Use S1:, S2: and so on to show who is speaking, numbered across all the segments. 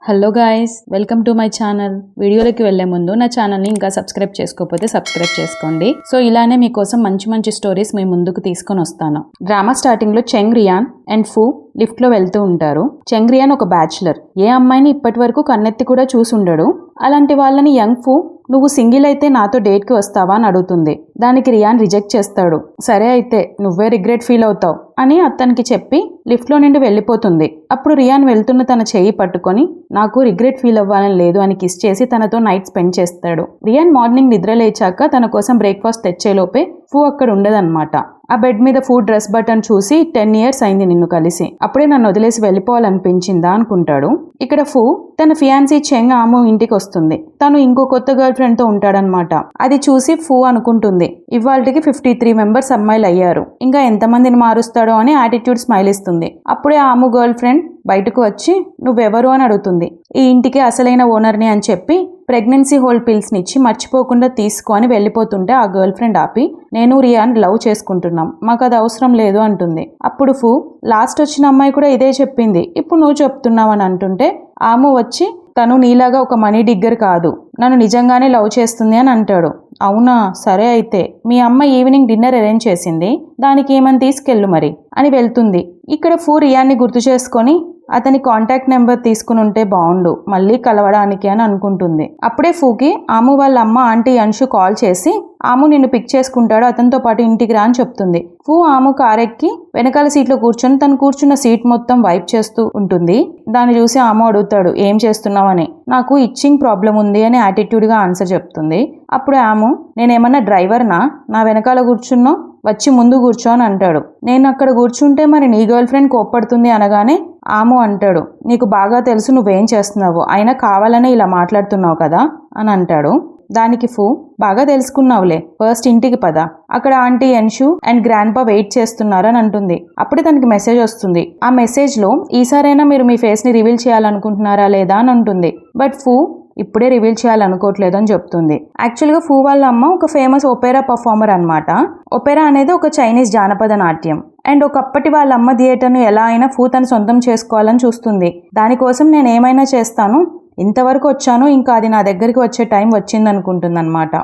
S1: Hello guys, welcome to my channel. వీడియోలోకి వెళ్లే ముందు నా ఛానల్ని ఇంకా సబ్స్క్రైబ్ చేసుకోకపోతే సబ్స్క్రైబ్ చేసుకోండి. సో ఇలానే మీకోసం మంచి మంచి స్టోరీస్ మీ ముందుకు తీసుకొని వస్తాను. డ్రామా స్టార్టింగ్లో చెంగ్ రియాన్ అండ్ ఫూ లిఫ్ట్లో వెళ్తూ ఉంటారు. చెంగ్ రియాన్ ఒక బ్యాచులర్, ఏ అమ్మాయిని ఇప్పటి వరకు కన్నెత్తి కూడా చూసుండడు. అలాంటి వాళ్ళని యంగ్ ఫూ నువ్వు సింగిల్ అయితే నాతో డేట్కి వస్తావా అని అడుగుతుంది. దానికి రియాన్ రిజెక్ట్ చేస్తాడు. సరే అయితే నువ్వే రిగ్రెట్ ఫీల్ అవుతావు అని అతనికి చెప్పి లిఫ్ట్లో నుండి వెళ్ళిపోతుంది. అప్పుడు రియాన్ వెళ్తున్న తన చెయ్యి పట్టుకొని నాకు రిగ్రెట్ ఫీల్ అవ్వాలని లేదు అని కిస్ చేసి తనతో నైట్ స్పెండ్ చేస్తాడు. రియాన్ మార్నింగ్ నిద్ర లేచాక తన కోసం బ్రేక్ఫాస్ట్ తెచ్చేలోపే ఫూ అక్కడ ఉండదన్నమాట. ఆ బెడ్ మీద ఫూ డ్రెస్ బటన్ చూసి 10 years అయింది నిన్ను కలిసి, అప్పుడే నన్ను వదిలేసి వెళ్ళిపోవాలనిపించిందా అనుకుంటాడు. ఇక్కడ ఫూ తన ఫియాన్సీ చెంగ్ ఆము ఇంటికి వస్తుంది. తను ఇంకో కొత్త గర్ల్ ఫ్రెండ్ తో ఉంటాడనమాట. అది చూసి ఫూ అనుకుంటుంది ఇవాళకి 53 members అమ్మాయిలు అయ్యారు, ఇంకా ఎంతమందిని మారుస్తాడో అని యాటిట్యూడ్ స్మైల్ ఇస్తుంది. అప్పుడే ఆము గర్ల్ ఫ్రెండ్ బయటకు వచ్చి నువ్వెవరు అని అడుగుతుంది. ఈ ఇంటికి అసలైన ఓనర్ని అని చెప్పి ప్రెగ్నెన్సీ హోల్డ్ పిల్స్ని ఇచ్చి మర్చిపోకుండా తీసుకో అని వెళ్ళిపోతుంటే ఆ గర్ల్ ఫ్రెండ్ ఆపి నేను రియాన్ లవ్ చేసుకుంటున్నాం, మాకు అది అవసరం లేదు అంటుంది. అప్పుడు ఫూ లాస్ట్ వచ్చిన అమ్మాయి కూడా ఇదే చెప్పింది, ఇప్పుడు నువ్వు చెప్తున్నావు అని అంటుంటే ఆము వచ్చి తను నీలాగా ఒక మనీ డిగ్గర్ కాదు, నన్ను నిజంగానే లవ్ చేస్తుంది అని అంటాడు. అవునా, సరే అయితే మీ అమ్మ ఈవినింగ్ డిన్నర్ అరేంజ్ చేసింది, దానికి ఏమని తీసుకెళ్ళు మరి అని వెళ్తుంది. ఇక్కడ ఫూ రియాన్ని గుర్తు చేసుకొని అతని కాంటాక్ట్ నెంబర్ తీసుకుని ఉంటే బాగుండు మళ్ళీ కలవడానికి అని అనుకుంటుంది. అప్పుడే ఫూకి ఆము వాళ్ళ అమ్మ ఆంటీ అంశు కాల్ చేసి ఆము నిన్ను పిక్ చేసుకుంటాడు, అతనితో పాటు ఇంటికి రా అని చెప్తుంది. ఫూ ఆము కారెక్కి వెనకాల సీట్లో కూర్చొని తను కూర్చున్న సీట్ మొత్తం వైప్ చేస్తూ ఉంటుంది. దాన్ని చూసి ఆము అడుగుతాడు ఏం చేస్తున్నావని. నాకు ఇచ్చింగ్ ప్రాబ్లం ఉంది అని యాటిట్యూడ్గా ఆన్సర్ చెప్తుంది. అప్పుడు ఆము నేనేమన్నా డ్రైవర్నా, నా వెనకాల కూర్చున్నావు, వచ్చి ముందు కూర్చో అని అంటాడు. నేను అక్కడ కూర్చుంటే మరి నీ గర్ల్ ఫ్రెండ్ కోప్పడుతుంది అనగానే ఆము అంటాడు నీకు బాగా తెలుసు నువ్వేం చేస్తున్నావు, అయినా కావాలనే ఇలా మాట్లాడుతున్నావు కదా అని అంటాడు. దానికి ఫూ బాగా తెలుసుకున్నావులే, ఫస్ట్ ఇంటికి పద, అక్కడ ఆంటీ ఎన్షు అండ్ గ్రాండ్ పా వెయిట్ చేస్తున్నారని అంటుంది. అప్పుడే తనకి మెసేజ్ వస్తుంది. ఆ మెసేజ్లో ఈసారైనా మీరు మీ ఫేస్ని రివీల్ చేయాలనుకుంటున్నారా లేదా అని ఉంటుంది. బట్ ఫూ ఇప్పుడే రివీల్ చేయాలనుకోవట్లేదు అని చెప్తుంది. యాక్చువల్గా ఫూ వాళ్ళ అమ్మ ఒక ఫేమస్ ఒపేరా పర్ఫార్మర్ అనమాట. ఒపేరా అనేది ఒక చైనీస్ జానపద నాట్యం. అండ్ ఒకప్పటి వాళ్ళ అమ్మ థియేటర్ను ఎలా అయినా ఫూ తను సొంతం చేసుకోవాలని చూస్తుంది. దానికోసం నేను ఏమైనా చేస్తాను, ఇంతవరకు వచ్చాను, ఇంకా అది నా దగ్గరికి వచ్చే టైం వచ్చిందనుకుంటుందన్నమాట.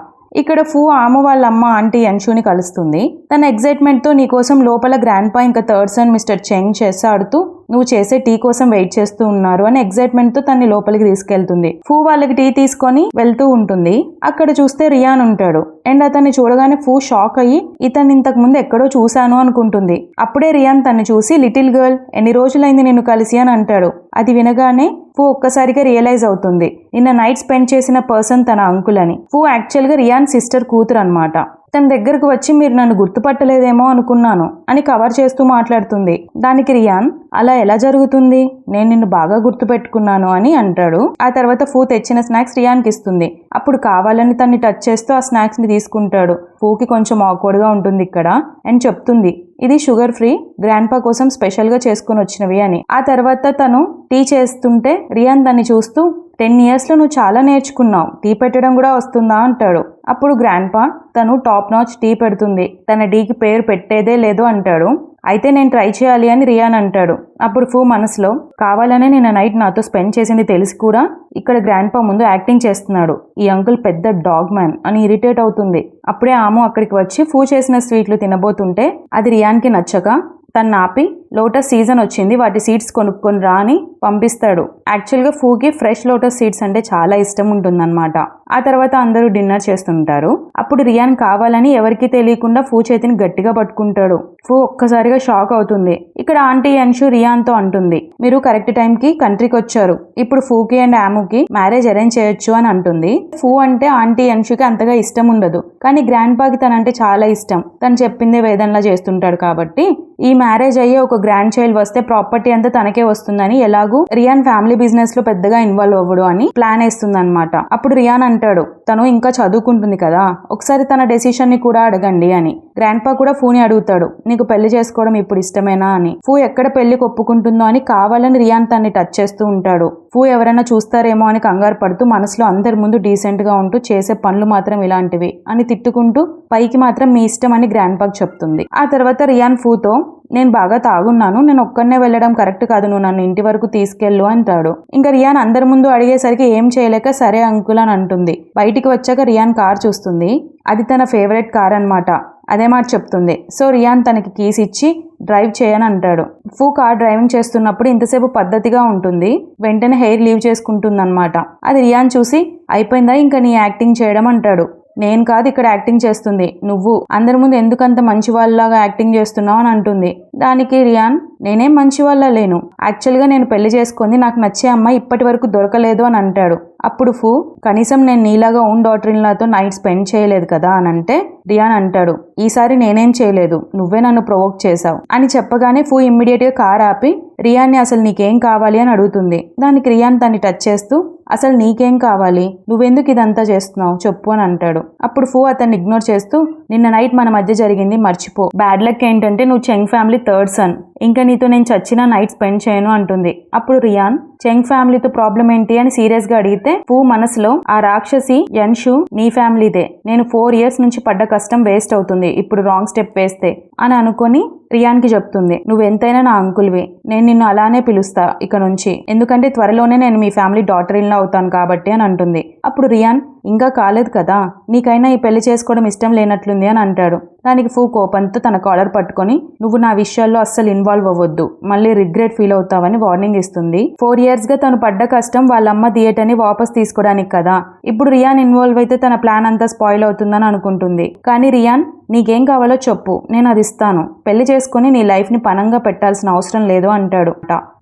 S1: ఇక్కడ ఫూ ఆము వాళ్ళ అమ్మ ఆంటీ యన్షుని కలుస్తుంది. తన ఎగ్జైట్మెంట్తో నీకోసం లోపల గ్రాండ్ పా ఇంకా థర్డ్ సన్ మిస్టర్ చెంగ్ చేసాడుతూ నువ్వు చేసే టీ కోసం వెయిట్ చేస్తూ ఉన్నారు అని ఎగ్జైట్మెంట్తో తన్ని లోపలికి తీసుకెళ్తుంది. ఫూ వాళ్ళకి టీ తీసుకొని వెళ్తూ ఉంటుంది. అక్కడ చూస్తే రియాన్ ఉంటాడు. అండ్ అతన్ని చూడగానే ఫూ షాక్ అయ్యి ఇతన్ని ఇంతకు ముందు ఎక్కడో చూశాను అనుకుంటుంది. అప్పుడే రియాన్ తన్ని చూసి లిటిల్ గర్ల్ ఎన్ని రోజులైంది నిన్ను కలిసి అని అంటాడు. అది వినగానే ఫూ ఒక్కసారిగా రియలైజ్ అవుతుంది నిన్న నైట్ స్పెండ్ చేసిన పర్సన్ తన అంకుల్ అని. ఫూ యాక్చువల్గా రియాన్ సిస్టర్ కూతురు అనమాట. తన దగ్గరకు వచ్చి మీరు నన్ను గుర్తుపట్టలేదేమో అనుకున్నాను అని కవర్ చేస్తూ మాట్లాడుతుంది. దానికి రియాన్ అలా ఎలా జరుగుతుంది, నేను నిన్ను బాగా గుర్తుపెట్టుకున్నాను అని అంటాడు. ఆ తర్వాత ఫూ తెచ్చిన స్నాక్స్ రియాన్కి ఇస్తుంది. అప్పుడు కావాలని తన్ని టచ్ చేస్తూ ఆ స్నాక్స్ని తీసుకుంటాడు. ఫూకి కొంచెం ఆక్వర్డ్గా ఉంటుంది ఇక్కడ అని చెప్తుంది ఇది షుగర్ ఫ్రీ, గ్రాండ్ పా కోసం స్పెషల్గా చేసుకుని వచ్చినవి అని. ఆ తర్వాత తను టీ చేస్తుంటే రియాన్ దాన్ని చూస్తూ 10 yearsలో నువ్వు చాలా నేర్చుకున్నావు, టీ పెట్టడం కూడా వస్తుందా అంటాడు. అప్పుడు గ్రాండ్ పా తను టాప్ నాచ్ టీ పెడుతుంది, తన టీకి పేరు పెట్టేదే లేదు అంటాడు. అయితే నేను ట్రై చేయాలి అని రియాన్ అంటాడు. అప్పుడు ఫూ మనసులో కావాలనే నేను నైట్ నాతో స్పెండ్ చేసింది తెలిసి కూడా ఇక్కడ గ్రాండ్ పా ముందు యాక్టింగ్ చేస్తున్నాడు, ఈ అంకుల్ పెద్ద డాగ్ మ్యాన్ అని ఇరిటేట్ అవుతుంది. అప్పుడే ఆము అక్కడికి వచ్చి ఫూ చేసిన స్వీట్లు తినబోతుంటే అది రియాన్కి నచ్చక తను ఆపి లోటస్ సీజన్ వచ్చింది, వాటి సీడ్స్ కొనుక్కొని రా అని పంపిస్తాడు. యాక్చువల్గా ఫూకి ఫ్రెష్ లోటస్ సీడ్స్ అంటే చాలా ఇష్టం ఉంటుందన్నమాట. ఆ తర్వాత అందరూ డిన్నర్ చేస్తుంటారు. అప్పుడు రియాన్ కావాలని ఎవరికీ తెలియకుండా ఫూ చేతిని గట్టిగా పట్టుకుంటాడు. ఫూ ఒక్కసారిగా షాక్ అవుతుంది. ఇక్కడ ఆంటీ యన్షు రియాన్తో అంటుంది మీరు కరెక్ట్ టైంకి కంట్రీకి వచ్చారు, ఇప్పుడు ఫూకి అండ్ ఆముకి మ్యారేజ్ అరేంజ్ చేయొచ్చు అని అంటుంది. ఫూ అంటే ఆంటీ యన్షుకి అంతగా ఇష్టం ఉండదు, కానీ గ్రాండ్ పాకి తనంటే చాలా ఇష్టం. తను చెప్పిందే వేదంలా చేస్తుంటాడు కాబట్టి ఈ మ్యారేజ్ అయ్యే ఒక గ్రాండ్ చైల్డ్ వస్తే ప్రాపర్టీ అంతా తనకే వస్తుందని, ఎలాగూ రియాన్ ఫ్యామిలీ బిజినెస్ లో పెద్దగా ఇన్వాల్వ్ అవ్వడు అని ప్లాన్ వేస్తుంది అనమాట. అప్పుడు రియాన్ అంటాడు తను ఇంకా చదువుకుంటుంది కదా, ఒకసారి తన డెసిషన్ ని కూడా అడగండి అని. గ్రాండ్ పా కూడా ఫూని అడుగుతాడు నీకు పెళ్లి చేసుకోవడం ఇప్పుడు ఇష్టమేనా అని. ఫూ ఎక్కడ పెళ్లికి ఒప్పుకుంటుందో అని కావాలని రియాన్ తన్ని టచ్ చేస్తూ ఉంటాడు. ఫూ ఎవరైనా చూస్తారేమో అని కంగారు పడుతూ మనసులో అందరి ముందు డీసెంట్ గా ఉంటూ చేసే పనులు మాత్రం ఇలాంటివి అని తిట్టుకుంటూ పైకి మాత్రం మీ ఇష్టం అని గ్రాండ్ పాకి చెప్తుంది. ఆ తర్వాత రియాన్ ఫూతో నేను బాగా తాగున్నాను, నేను ఒక్కడనే వెళ్ళడం కరెక్ట్ కాదు, నువ్వు నన్ను ఇంటి వరకు తీసుకెళ్ళు అంటాడు. ఇంకా రియాన్ అందరి ముందు అడిగేసరికి ఏం చేయలేక సరే అంకుల్ అని అంటుంది. బయటికి వచ్చాక రియాన్ కార్ చూస్తుంది. అది తన ఫేవరెట్ కార్ అన్నమాట. అదే మాట చెప్తుంది. సో రియాన్ తనకి కీస్ ఇచ్చి డ్రైవ్ చేయని అంటాడు. ఫూ కార్ డ్రైవింగ్ చేస్తున్నప్పుడు ఇంతసేపు పద్ధతిగా ఉంటుంది, వెంటనే హెయిర్ లీవ్ చేసుకుంటుంది అనమాట. అది రియాన్ చూసి అయిపోయిందా ఇంకా నీ యాక్టింగ్ చేయడం అంటాడు. నేను కాదు ఇక్కడ యాక్టింగ్ చేస్తుంది, నువ్వు అందరి ముందు ఎందుకంత మంచి వాళ్ళలాగా యాక్టింగ్ చేస్తున్నావు అని అంటుంది. దానికి రియాన్ నేనేం మంచి వాళ్ళ లేను, యాక్చువల్గా నేను పెళ్లి చేసుకుంది నాకు నచ్చే అమ్మాయి ఇప్పటి వరకు దొరకలేదు అని అంటాడు. అప్పుడు ఫూ కనీసం నేను నీలాగా ఓన్ డాటర్ ఇన్ లాతో నైట్ స్పెండ్ చేయలేదు కదా అని అంటే రియాన్ అంటాడు ఈసారి నేనేం చేయలేదు, నువ్వే నన్ను ప్రొవోక్ చేశావు అని చెప్పగానే ఫూ ఇమ్మీడియట్ గా కార్ ఆపి రియాన్ని అసలు నీకేం కావాలి అని అడుగుతుంది. దానికి రియాన్ తన్ని టచ్ చేస్తూ అసలు నీకేం కావాలి, నువ్వెందుకు ఇదంతా చేస్తున్నావు చెప్పు అని అంటాడు. అప్పుడు ఫూ అతన్ని ఇగ్నోర్ చేస్తూ నిన్న నైట్ మన మధ్య జరిగింది మర్చిపో, బ్యాడ్ లక్ ఏంటంటే నువ్వు చెంగ్ ఫ్యామిలీ థర్డ్ సన్, ఇంకా నీతో నేను చచ్చినా నైట్ స్పెండ్ చేయను అంటుంది. అప్పుడు రియాన్ చెంగ్ ఫ్యామిలీతో ప్రాబ్లం ఏంటి అని సీరియస్ గా అడిగితే ఫూ మనసులో ఆ రాక్షసి యన్షు నీ ఫ్యామిలీదే, నేను 4 years నుంచి పడ్డ కష్టం వేస్ట్ అవుతుంది ఇప్పుడు రాంగ్ స్టెప్ వేస్తే అని అనుకొని రియాన్ కి చెప్తుంది నువ్వెంతైనా నా అంకుల్వి, నేను నిన్ను అలానే పిలుస్తా ఇక నుంచి, ఎందుకంటే త్వరలోనే నేను మీ ఫ్యామిలీ డాటర్ ఇన్ లా అవుతాను కాబట్టి అని అంటుంది. అప్పుడు రియాన్ ఇంకా కాలేదు కదా, నీకైనా ఈ పెళ్లి చేసుకోవడం ఇష్టం లేనట్లుంది అని అంటాడు. దానికి ఫూ కోపంతో తన కాలర్ పట్టుకొని నువ్వు నా విషయాల్లో అస్సలు ఇన్వాల్వ్ అవ్వద్దు, మళ్ళీ రిగ్రెట్ ఫీల్ అవుతావని వార్నింగ్ ఇస్తుంది. 4 years గా తను పడ్డ కష్టం వాళ్ళమ్మ థియేటర్ని వాపస్ తీసుకోవడానికి కదా, ఇప్పుడు రియాన్ ఇన్వాల్వ్ అయితే తన ప్లాన్ అంతా స్పాయిల్ అవుతుందని అనుకుంటుంది. కానీ రియాన్ నీకేం కావాలో చెప్పు, నేను అది ఇస్తాను, పెళ్లి చేసుకుని నీ లైఫ్ ని పనంగా పెట్టాల్సిన అవసరం లేదు అంటాడు.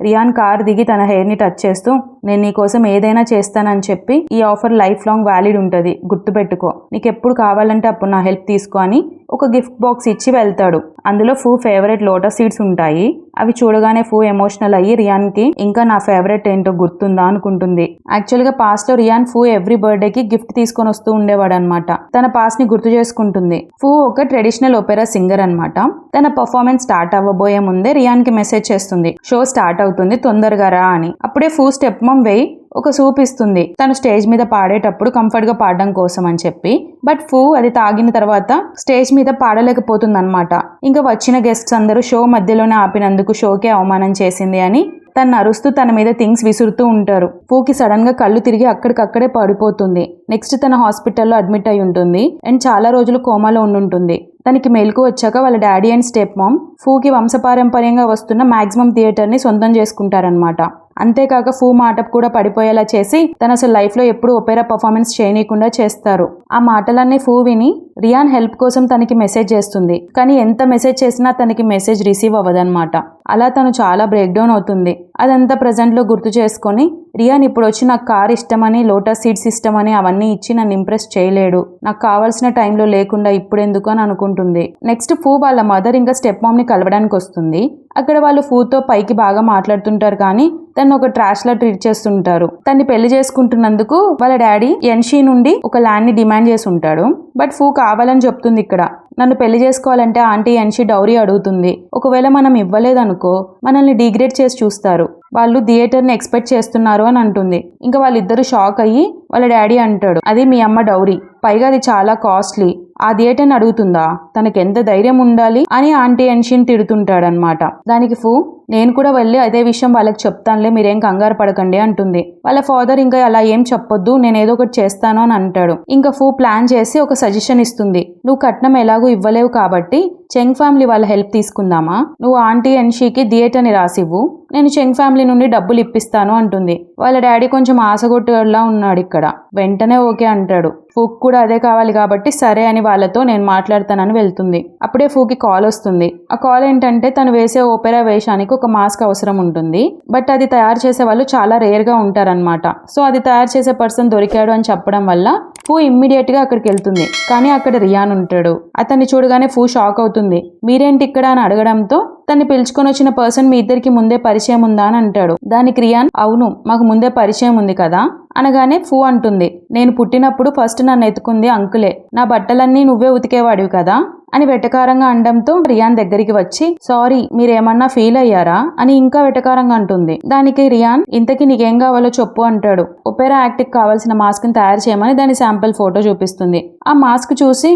S1: రియాన్ కార్ దిగి తన హెయిర్ ని టచ్ చేస్తూ నేను నీ కోసం ఏదైనా చేస్తానని చెప్పి ఈ ఆఫర్ లైఫ్ లాంగ్ వ్యాలిడ్ ఉంటుంది, గుర్తుపెట్టుకో, నీకు ఎప్పుడు కావాలంటే అప్పుడు నా హెల్ప్ తీసుకో అని ఒక గిఫ్ట్ బాక్స్ ఇచ్చి వెళ్తాడు. అందులో ఫూ ఫేవరెట్ లోటస్ సీడ్స్ ఉంటాయి. అవి చూడగానే ఫూ ఎమోషనల్ అయ్యి రియాన్ కి ఇంకా నా ఫేవరెట్ ఏంటో గుర్తుందా అనుకుంటుంది. యాక్చువల్ గా పాస్ట్ లో రియాన్ ఫూ ఎవ్రీ బర్త్డే కి గిఫ్ట్ తీసుకొని వస్తూ ఉండేవాడు అనమాట. తన పాస్ట్ ని గుర్తు చేసుకుంటుంది. ఫూ ఒక ట్రెడిషనల్ ఒపెరా సింగర్ అనమాట. తన పర్ఫార్మెన్స్ స్టార్ట్ అవ్వబోయే ముందే రియాన్ కి మెసేజ్ చేస్తుంది షో స్టార్ట్ అవుతుంది తొందరగా రా అని. అప్పుడే ఫూ స్టెప్ మమ్ వేయి ఒక సూప్ ఇస్తుంది తను స్టేజ్ మీద పాడేటప్పుడు కంఫర్ట్ గా పాడడం కోసం అని చెప్పి. బట్ ఫూ అది తాగిన తర్వాత స్టేజ్ మీద పాడలేకపోతుంది అనమాట. ఇంకా వచ్చిన గెస్ట్స్ అందరూ షో మధ్యలోనే ఆపినందుకు షోకే అవమానం చేసింది అని తను అరుస్తూ తన మీద థింగ్స్ విసురుతూ ఉంటారు. ఫూకి సడన్ గా కళ్ళు తిరిగి అక్కడికక్కడే పడిపోతుంది. నెక్స్ట్ తన హాస్పిటల్లో అడ్మిట్ అయి ఉంటుంది అండ్ చాలా రోజులు కోమాలో ఉండుంటుంది. తనకి మెలకు వచ్చాక వాళ్ళ డాడీ అండ్ స్టెప్ మామ్ ఫూకి వంశపారంపర్యంగా వస్తున్న మాక్సిమం థియేటర్ ని సొంతం చేసుకుంటారనమాట. అంతేకాక ఫూ మాట కూడా పడిపోయేలా చేసి తన అసలు లైఫ్ లో ఎప్పుడు ఒపెరా పర్ఫార్మెన్స్ చేయనీయకుండా చేస్తారు. ఆ మాటలన్నీ ఫూ విని రియాన్ హెల్ప్ కోసం తనకి మెసేజ్ చేస్తుంది. కానీ ఎంత మెసేజ్ చేసినా తనకి మెసేజ్ రిసీవ్ అవ్వదన్నమాట. అలా తను చాలా బ్రేక్ డౌన్ అవుతుంది. అదంతా ప్రెజెంట్ లో గుర్తు చేసుకొని రియాన్ ఇప్పుడు వచ్చి నాకు కార్ ఇష్టమని లోటస్ సీడ్స్ ఇష్టమని అవన్నీ ఇచ్చి నన్ను ఇంప్రెస్ చేయలేడు, నాకు కావాల్సిన టైంలో లేకుండా ఇప్పుడెందుకు అని అనుకుంటుంది. నెక్స్ట్ ఫూ వాళ్ళ మదర్ ఇంకా స్టెప్ మామ్ ని కలవడానికి వస్తుంది. అక్కడ వాళ్ళు ఫూతో పైకి బాగా మాట్లాడుతుంటారు కానీ తను ఒక ట్రాష్ లా ట్రీట్ చేస్తుంటారు. తన్ని పెళ్లి చేసుకుంటున్నందుకు వాళ్ళ డాడీ ఎన్షీ నుండి ఒక ల్యాండ్ ని డిమాండ్ చేసి ఉంటాడు. బట్ ఫూ కావాలని చెప్తుంది ఇక్కడ నన్ను పెళ్లి చేసుకోవాలంటే ఆంటీ ఎన్షీ డౌరీ అడుగుతుంది, ఒకవేళ మనం ఇవ్వలేదనుకో మనల్ని డిగ్రేడ్ చేసి చూస్తారు, వాళ్ళు థియేటర్ని ఎక్స్పెక్ట్ చేస్తున్నారు అని అంటుంది. ఇంకా వాళ్ళిద్దరు షాక్ అయ్యి వాళ్ళ డాడీ అంటాడు అది మీ అమ్మ డౌరీ, పైగా అది చాలా కాస్ట్లీ, ఆ థియేటర్ని అడుగుతుందా, తనకి ఎంత ధైర్యం ఉండాలి అని ఆంటీ ఎన్షీని తిడుతుంటాడనమాట. దానికి ఫూ నేను కూడా వెళ్ళి అదే విషయం వాళ్ళకి చెప్తానులే, మీరేం కంగారు పడకండి అంటుంది. వాళ్ళ ఫాదర్ ఇంకా అలా ఏం చెప్పొద్దు, నేను ఏదో ఒకటి చేస్తాను అని అంటాడు. ఇంకా ఫూ ప్లాన్ చేసి ఒక సజెషన్ ఇస్తుంది, నువ్వు కట్నం ఎలాగూ ఇవ్వలేవు కాబట్టి చెంగ్ ఫ్యామిలీ వాళ్ళ హెల్ప్ తీసుకుందామా, నువ్వు ఆంటీ ఎన్షీకి థియేటర్ని రాసివ్వు, నేను చెంగ్ ఫ్యామిలీ నుండి డబ్బులు ఇప్పిస్తాను అంటుంది. వాళ్ళ డాడీ కొంచెం ఆశగొట్టులా ఉన్నాడు ఇక్కడ. వెంటనే ఓకే అంటాడు. ఫూక్ కూడా అదే కావాలి కాబట్టి సరే అని వాళ్ళతో నేను మాట్లాడతానని వెళ్తుంది. అప్పుడే ఫూకి కాల్ వస్తుంది. ఆ కాల్ ఏంటంటే తను వేసే ఓపెరా వేషానికి ఒక మాస్క్ అవసరం ఉంటుంది. బట్ అది తయారు చేసే వాళ్ళు చాలా రేర్ గా ఉంటారనమాట. సో అది తయారు చేసే పర్సన్ దొరికాడు అని చెప్పడం వల్ల ఫూ ఇమ్మీడియట్ గా అక్కడికి వెళ్తుంది. కానీ అక్కడ రియాన్ ఉంటాడు. అతన్ని చూడగానే ఫూ షాక్ అవుతుంది. మీరేంటి ఇక్కడ అని అడగడంతో తన్ని పిలుచుకొని వచ్చిన పర్సన్ మీ ఇద్దరికి ముందే పరిచయం ఉందా అని అంటాడు. దానికి రియాన్ అవును మాకు ముందే పరిచయం ఉంది కదా అనగానే ఫూ అంటుంది నేను పుట్టినప్పుడు ఫస్ట్ నన్ను ఎత్తుకుంది అంకులే, నా బట్టలన్నీ నువ్వే ఉతికేవాడివి కదా అని వెటకారంగా అనడంతో రియాన్ దగ్గరికి వచ్చి సారీ మీరేమన్నా ఫీల్ అయ్యారా అని ఇంకా వెటకారంగా అంటుంది. దానికి రియాన్ ఇంతకీ నీకేం కావాలో చెప్పు అంటాడు. ఒపెరా యాక్ట్ కి కావాల్సిన మాస్క్ ని తయారు చేయమని దాని శాంపిల్ ఫోటో చూపిస్తుంది. ఆ మాస్క్ చూసి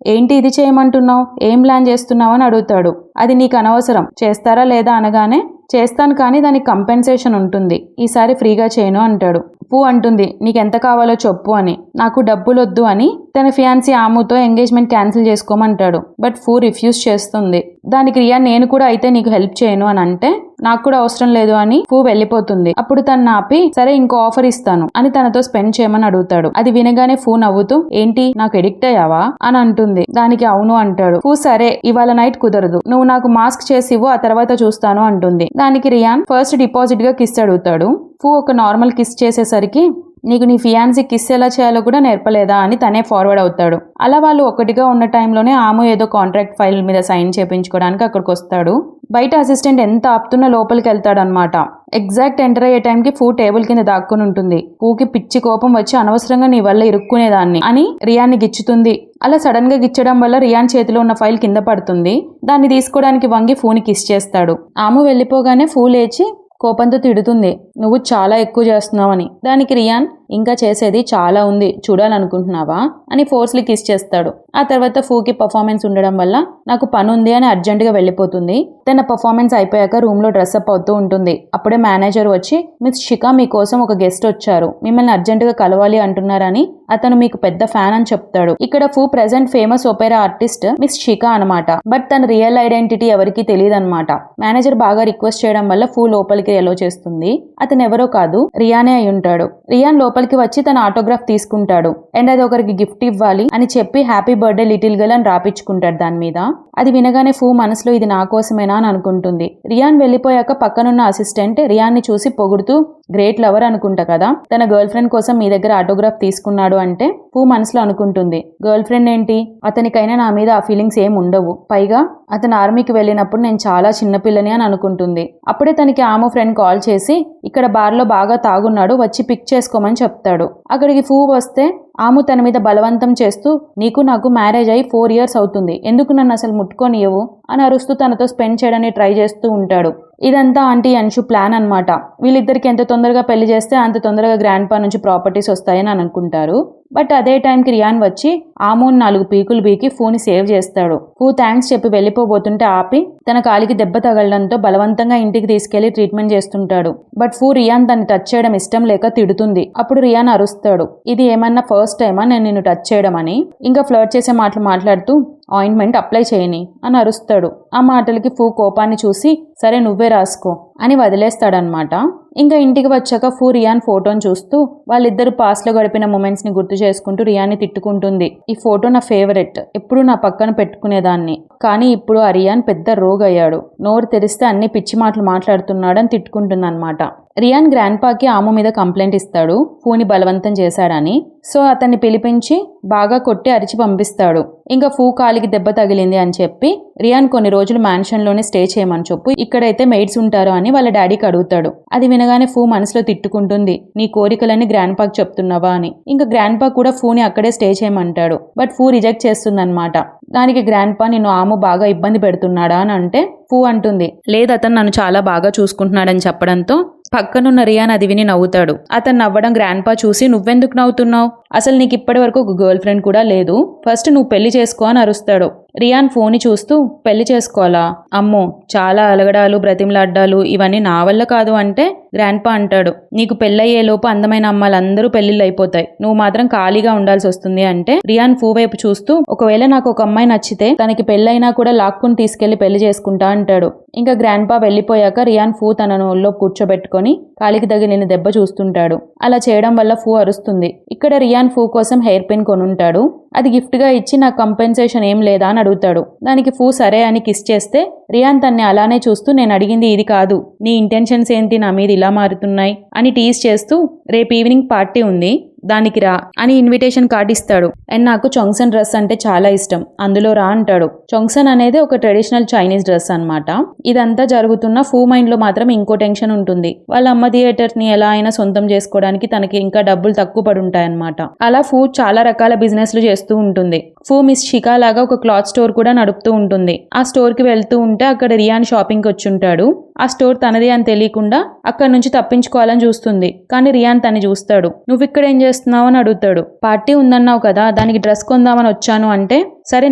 S1: ఏంటి ఇది చేయమంటున్నావు, ఏం ప్లాన్ చేస్తున్నావు అని అడుగుతాడు. అది నీకు అనవసరం, చేస్తారా లేదా అనగానే చేస్తాను కానీ దానికి కంపెన్సేషన్ ఉంటుంది, ఈసారి ఫ్రీగా చేయను అంటాడు. పూ అంటుంది నీకెంత కావాలో చెప్పు అని. నాకు డబ్బులొద్దు అని తన ఫియాన్సీ ఆముతో ఎంగేజ్మెంట్ క్యాన్సిల్ చేసుకోమంటాడు. బట్ ఫూ రిఫ్యూజ్ చేస్తుంది. దానికి రియాన్ నేను కూడా అయితే నీకు హెల్ప్ చేయను అని అంటే నాకు కూడా అవసరం లేదు అని పూ వెళ్ళిపోతుంది. అప్పుడు తను ఆపి సరే ఇంకో ఆఫర్ ఇస్తాను అని తనతో స్పెండ్ చేయమని అడుగుతాడు. అది వినగానే ఫూ నవ్వుతూ ఏంటి నాకు ఎడిక్ట్ అయ్యావా అని అంటుంది. దానికి అవును అంటాడు. పూ సరే ఇవాళ నైట్ కుదరదు, నువ్వు నాకు మాస్క్ చేసివ్వు ఆ తర్వాత చూస్తాను అంటుంది. దానికి రియాన్ ఫస్ట్ డిపాజిట్ గా కిస్ అడుగుతాడు. పూ ఒక నార్మల్ కిస్ చేసేసరికి నీకు నీ ఫియాన్సీ కిస్ ఎలా చేయాలో కూడా నేర్పలేదా అని తనే ఫార్వర్డ్ అవుతాడు. అలా వాళ్ళు ఒకటిగా ఉన్న టైంలోనే ఆమె ఏదో కాంట్రాక్ట్ ఫైల్ మీద సైన్ చేయించుకోవడానికి అక్కడికి వస్తాడు. బయట అసిస్టెంట్ ఎంత ఆపుతున్నా లోపలికి వెళ్తాడు అనమాట. ఎగ్జాక్ట్ ఎంటర్ అయ్యే టైంకి పూ టేబుల్ కింద దాక్కుని ఉంటుంది. పూకి పిచ్చి కోపం వచ్చి అనవసరంగా నీ వల్ల ఇరుక్కునేదాన్ని అని రియాన్ని గిచ్చుతుంది. అలా సడన్ గా గిచ్చడం వల్ల రియాన్ చేతిలో ఉన్న ఫైల్ కింద పడుతుంది. దాన్ని తీసుకోవడానికి వంగి ఫూని కిస్ చేస్తాడు. ఆమె వెళ్ళిపోగానే ఫూ లేచి కోపంతో తిడుతుంది నువ్వు చాలా ఎక్కువ చేస్తున్నావని. దానికి రియాన్ ఇంకా చేసేది చాలా ఉంది, చూడాలనుకుంటున్నావా అని ఫోర్స్లీ కిస్ చేస్తాడు. ఆ తర్వాత ఫూకి పర్ఫార్మెన్స్ ఉండడం వల్ల నాకు పని ఉంది అని అర్జెంటుగా వెళ్ళిపోతుంది. తన పర్ఫార్మెన్స్ అయిపోయాక రూమ్ లో డ్రెస్అప్ అవుతూ ఉంటుంది. అప్పుడే మేనేజర్ వచ్చి మిస్ శిఖా మీకోసం ఒక గెస్ట్ వచ్చారు, మిమ్మల్ని అర్జెంటుగా కలవాలి అంటున్నారని, అతను మీకు పెద్ద ఫ్యాన్ అని చెప్తాడు. ఇక్కడ ఫూ present famous opera artist miss Shikha అనమాట. బట్ తన రియల్ ఐడెంటిటీ ఎవరికి తెలియదు అనమాట. మేనేజర్ బాగా రిక్వెస్ట్ చేయడం వల్ల ఫూ లోపలికి ఎలో చేస్తుంది. అతను ఎవరో కాదు, రియానే అయి ఉంటాడు. రియాన్ లోపలికి వచ్చి తన ఆటోగ్రాఫ్ తీసుకుంటాడు. అండ్ అది ఒకరికి గిఫ్ట్ ఇవ్వాలి అని చెప్పి హ్యాపీ బర్త్డే లిటిల్ గర్ల్ అని రాపించుకుంటాడు దాని మీద. అది వినగానే ఫూ మనసులో ఇది నా కోసమేనా అని అనుకుంటుంది. రియాన్ వెళ్ళిపోయాక పక్కనున్న అసిస్టెంట్ రియాన్ ని చూసి పొగుడుతూ గ్రేట్ లవర్ అనుకుంటా కదా, తన గర్ల్ ఫ్రెండ్ కోసం మీ దగ్గర ఆటోగ్రాఫ్ తీసుకున్నాడు అంటే పూ మనసులో అనుకుంటుంది గర్ల్ ఫ్రెండ్ ఏంటి, అతనికైనా నా మీద ఆ ఫీలింగ్స్ ఏం ఉండవు, పైగా అతను ఆర్మీకి వెళ్ళినప్పుడు నేను చాలా చిన్నపిల్లని అని అనుకుంటుంది. అప్పుడే తనకి ఆమె ఫ్రెండ్ కాల్ చేసి ఇక్కడ బార్లో బాగా తాగున్నాడు, వచ్చి పిక్ చేసుకోమని చెప్తాడు. అక్కడికి ఫూ వస్తే ఆమె తన మీద బలవంతం చేస్తూ నీకు నాకు మ్యారేజ్ అయ్యి 4 years అవుతుంది, ఎందుకు నన్ను అసలు ముట్టుకోనియవు అని అరుస్తూ తనతో స్పెండ్ చేయడానికి ట్రై చేస్తూ ఉంటాడు. ఇదంతా ఆంటీ అన్షు ప్లాన్ అనమాట. వీళ్ళిద్దరికి ఎంత తొందరగా పెళ్లి చేస్తే అంత తొందరగా గ్రాండ్ పా నుంచి ప్రాపర్టీస్ వస్తాయని అని అనుకుంటారు. బట్ అదే టైంకి రియాన్ వచ్చి ఆమోన్ 4 పీకులు బీకి ఫూని సేవ్ చేస్తాడు. ఫూ థ్యాంక్స్ చెప్పి వెళ్ళిపోబోతుంటే ఆపి తన కాలికి దెబ్బ తగలడంతో బలవంతంగా ఇంటికి తీసుకెళ్లి ట్రీట్మెంట్ చేస్తుంటాడు. బట్ ఫూ రియాన్ తన్ని టచ్ చేయడం ఇష్టం లేక తిడుతుంది. అప్పుడు రియాన్ అరుస్తాడు ఇది ఏమన్నా ఫస్ట్ టైమా నేను నిన్ను టచ్ చేయడం అని. ఇంకా ఫ్లర్ట్ చేసే మాటలు మాట్లాడుతూ ఆయింట్మెంట్ అప్లై చేయని అని అరుస్తాడు. ఆ మాటలకి ఫూ కోపాన్ని చూసి సరే నువ్వే రాసుకో అని వదిలేస్తాడనమాట. ఇంకా ఇంటికి వచ్చాక ఫూ రియాన్ ఫోటోని చూస్తూ వాళ్ళిద్దరు పాస్ట్లో గడిపిన మూమెంట్స్ ని గుర్తు చేసుకుంటూ రియాన్ని తిట్టుకుంటుంది. ఈ ఫోటో నా ఫేవరెట్, ఎప్పుడు నా పక్కన పెట్టుకునేదాన్ని, కానీ ఇప్పుడు ఆ రియాన్ పెద్ద రోగయ్యాడు, నోరు తెరిస్తే అన్ని పిచ్చి మాటలు మాట్లాడుతున్నాడని తిట్టుకుంటుంది అనమాట. రియాన్ గ్రాండ్ పాకి ఆమె మీద కంప్లైంట్ ఇస్తాడు ఫూని బలవంతం చేశాడని. సో అతన్ని పిలిపించి బాగా కొట్టి అరిచి పంపిస్తాడు. ఇంకా ఫూ కాలికి దెబ్బ తగిలింది అని చెప్పి రియాన్ కొన్ని రోజులు మ్యాన్షన్ లోనే స్టే చేయమని చెప్పు, ఇక్కడైతే మెయిడ్స్ ఉంటారు అని వాళ్ళ డాడీకి అడుగుతాడు. అది వినగానే ఫూ మనసులో తిట్టుకుంటుంది నీ కోరికలన్నీ గ్రాండ్ పాకి చెప్తున్నావా అని. ఇంకా గ్రాండ్ పా కూడా ఫూని అక్కడే స్టే చేయమంటాడు. బట్ ఫూ రిజెక్ట్ చేస్తుందన్నమాట. దానికి గ్రాండ్ పా నిన్ను ఆమె బాగా ఇబ్బంది పెడుతున్నాడా అని అంటే ఫూ అంటుంది లేదు అతను నన్ను చాలా బాగా చూసుకుంటున్నాడని చెప్పడంతో పక్కనున్న రియాన్ అది విని నవ్వుతాడు. అతను నవ్వడం గ్రాండ్ పా చూసి నువ్వెందుకు నవ్వుతున్నావు, అసలు నీకు ఇప్పటి వరకు ఒక గర్ల్ ఫ్రెండ్ కూడా లేదు, ఫస్ట్ నువ్వు పెళ్లి చేసుకో అని అరుస్తాడు. రియాన్ ఫోన్ని చూస్తూ పెళ్లి చేసుకోవాలా, అమ్మో చాలా అలగడాలు బ్రతిమలాడ్డాలు ఇవన్నీ నా వల్ల కాదు అంటే గ్రాండ్ పా అంటాడు నీకు పెళ్ళయ్యేలోపు అందమైన అమ్మాయిలందరూ పెళ్లిళ్ళు అయిపోతాయి, నువ్వు మాత్రం ఖాళీగా ఉండాల్సి వస్తుంది అంటే రియాన్ ఫూ వైపు చూస్తూ ఒకవేళ నాకు ఒక అమ్మాయి నచ్చితే తనకి పెళ్ళైనా కూడా లాక్కుని తీసుకెళ్లి పెళ్లి చేసుకుంటా అంటాడు. ఇంకా గ్రాండ్ పా వెళ్ళిపోయాక రియాన్ ఫూ తనను ఒళ్ళో కూర్చోబెట్టుకొని కాలికి తగిలిన దెబ్బ చూస్తుంటాడు. అలా చేయడం వల్ల ఫూ అరుస్తుంది. ఇక్కడ రియాన్ ఫూ కోసం హెయిర్ పిన్ కొనుంటాడు. అది గిఫ్ట్ గా ఇచ్చి నాకు కంపెన్సేషన్ ఏం లేదా అని అడుగుతాడు. దానికి ఫూ సరే అని కిస్ చేస్తే రియాన్ తన్ని అలానే చూస్తూ నేను అడిగింది ఇది కాదు, నీ ఇంటెన్షన్స్ ఏంటి నా మీద ఇలా మారుతున్నాయి అని టీజ్ చేస్తూ రేపు ఈవినింగ్ పార్టీ ఉంది దానికి రా అని ఇన్విటేషన్ కార్డ్ ఇస్తాడు. అండ్ నాకు చొంగ్సన్ డ్రెస్ అంటే చాలా ఇష్టం, అందులో రా అంటాడు. చొంగ్సన్ అనేది ఒక ట్రెడిషనల్ చైనీస్ డ్రెస్ అన్నమాట. ఇదంతా జరుగుతున్న ఫూ మైండ్ లో మాత్రం ఇంకో టెన్షన్ ఉంటుంది. వాళ్ళ అమ్మ థియేటర్స్ ని ఎలా అయినా సొంతం చేసుకోవడానికి తనకి ఇంకా డబ్బులు తక్కువ పడి ఉంటాయన్నమాట. అలా ఫూ చాలా రకాల బిజినెస్లు చేస్తూ ఉంటుంది. ఫూ మిస్ షికా లాగా ఒక క్లాత్ స్టోర్ కూడా నడుపుతూ ఉంటుంది. ఆ స్టోర్ కి వెళ్తూ ఉంటే అక్కడ రియాన్ షాపింగ్ కి వచ్చుంటాడు. ఆ స్టోర్ తనది అని తెలియకుండా అక్కడి నుంచి తప్పించుకోవాలని చూస్తుంది. కానీ రియాన్ తన్ని చూస్తాడు. నువ్వు ఇక్కడ ఏం చేస్తున్నావు అని అడుగుతాడు. పార్టీ ఉందన్నావు కదా, దానికి డ్రెస్ కొందామని వచ్చాను అంటే, సరే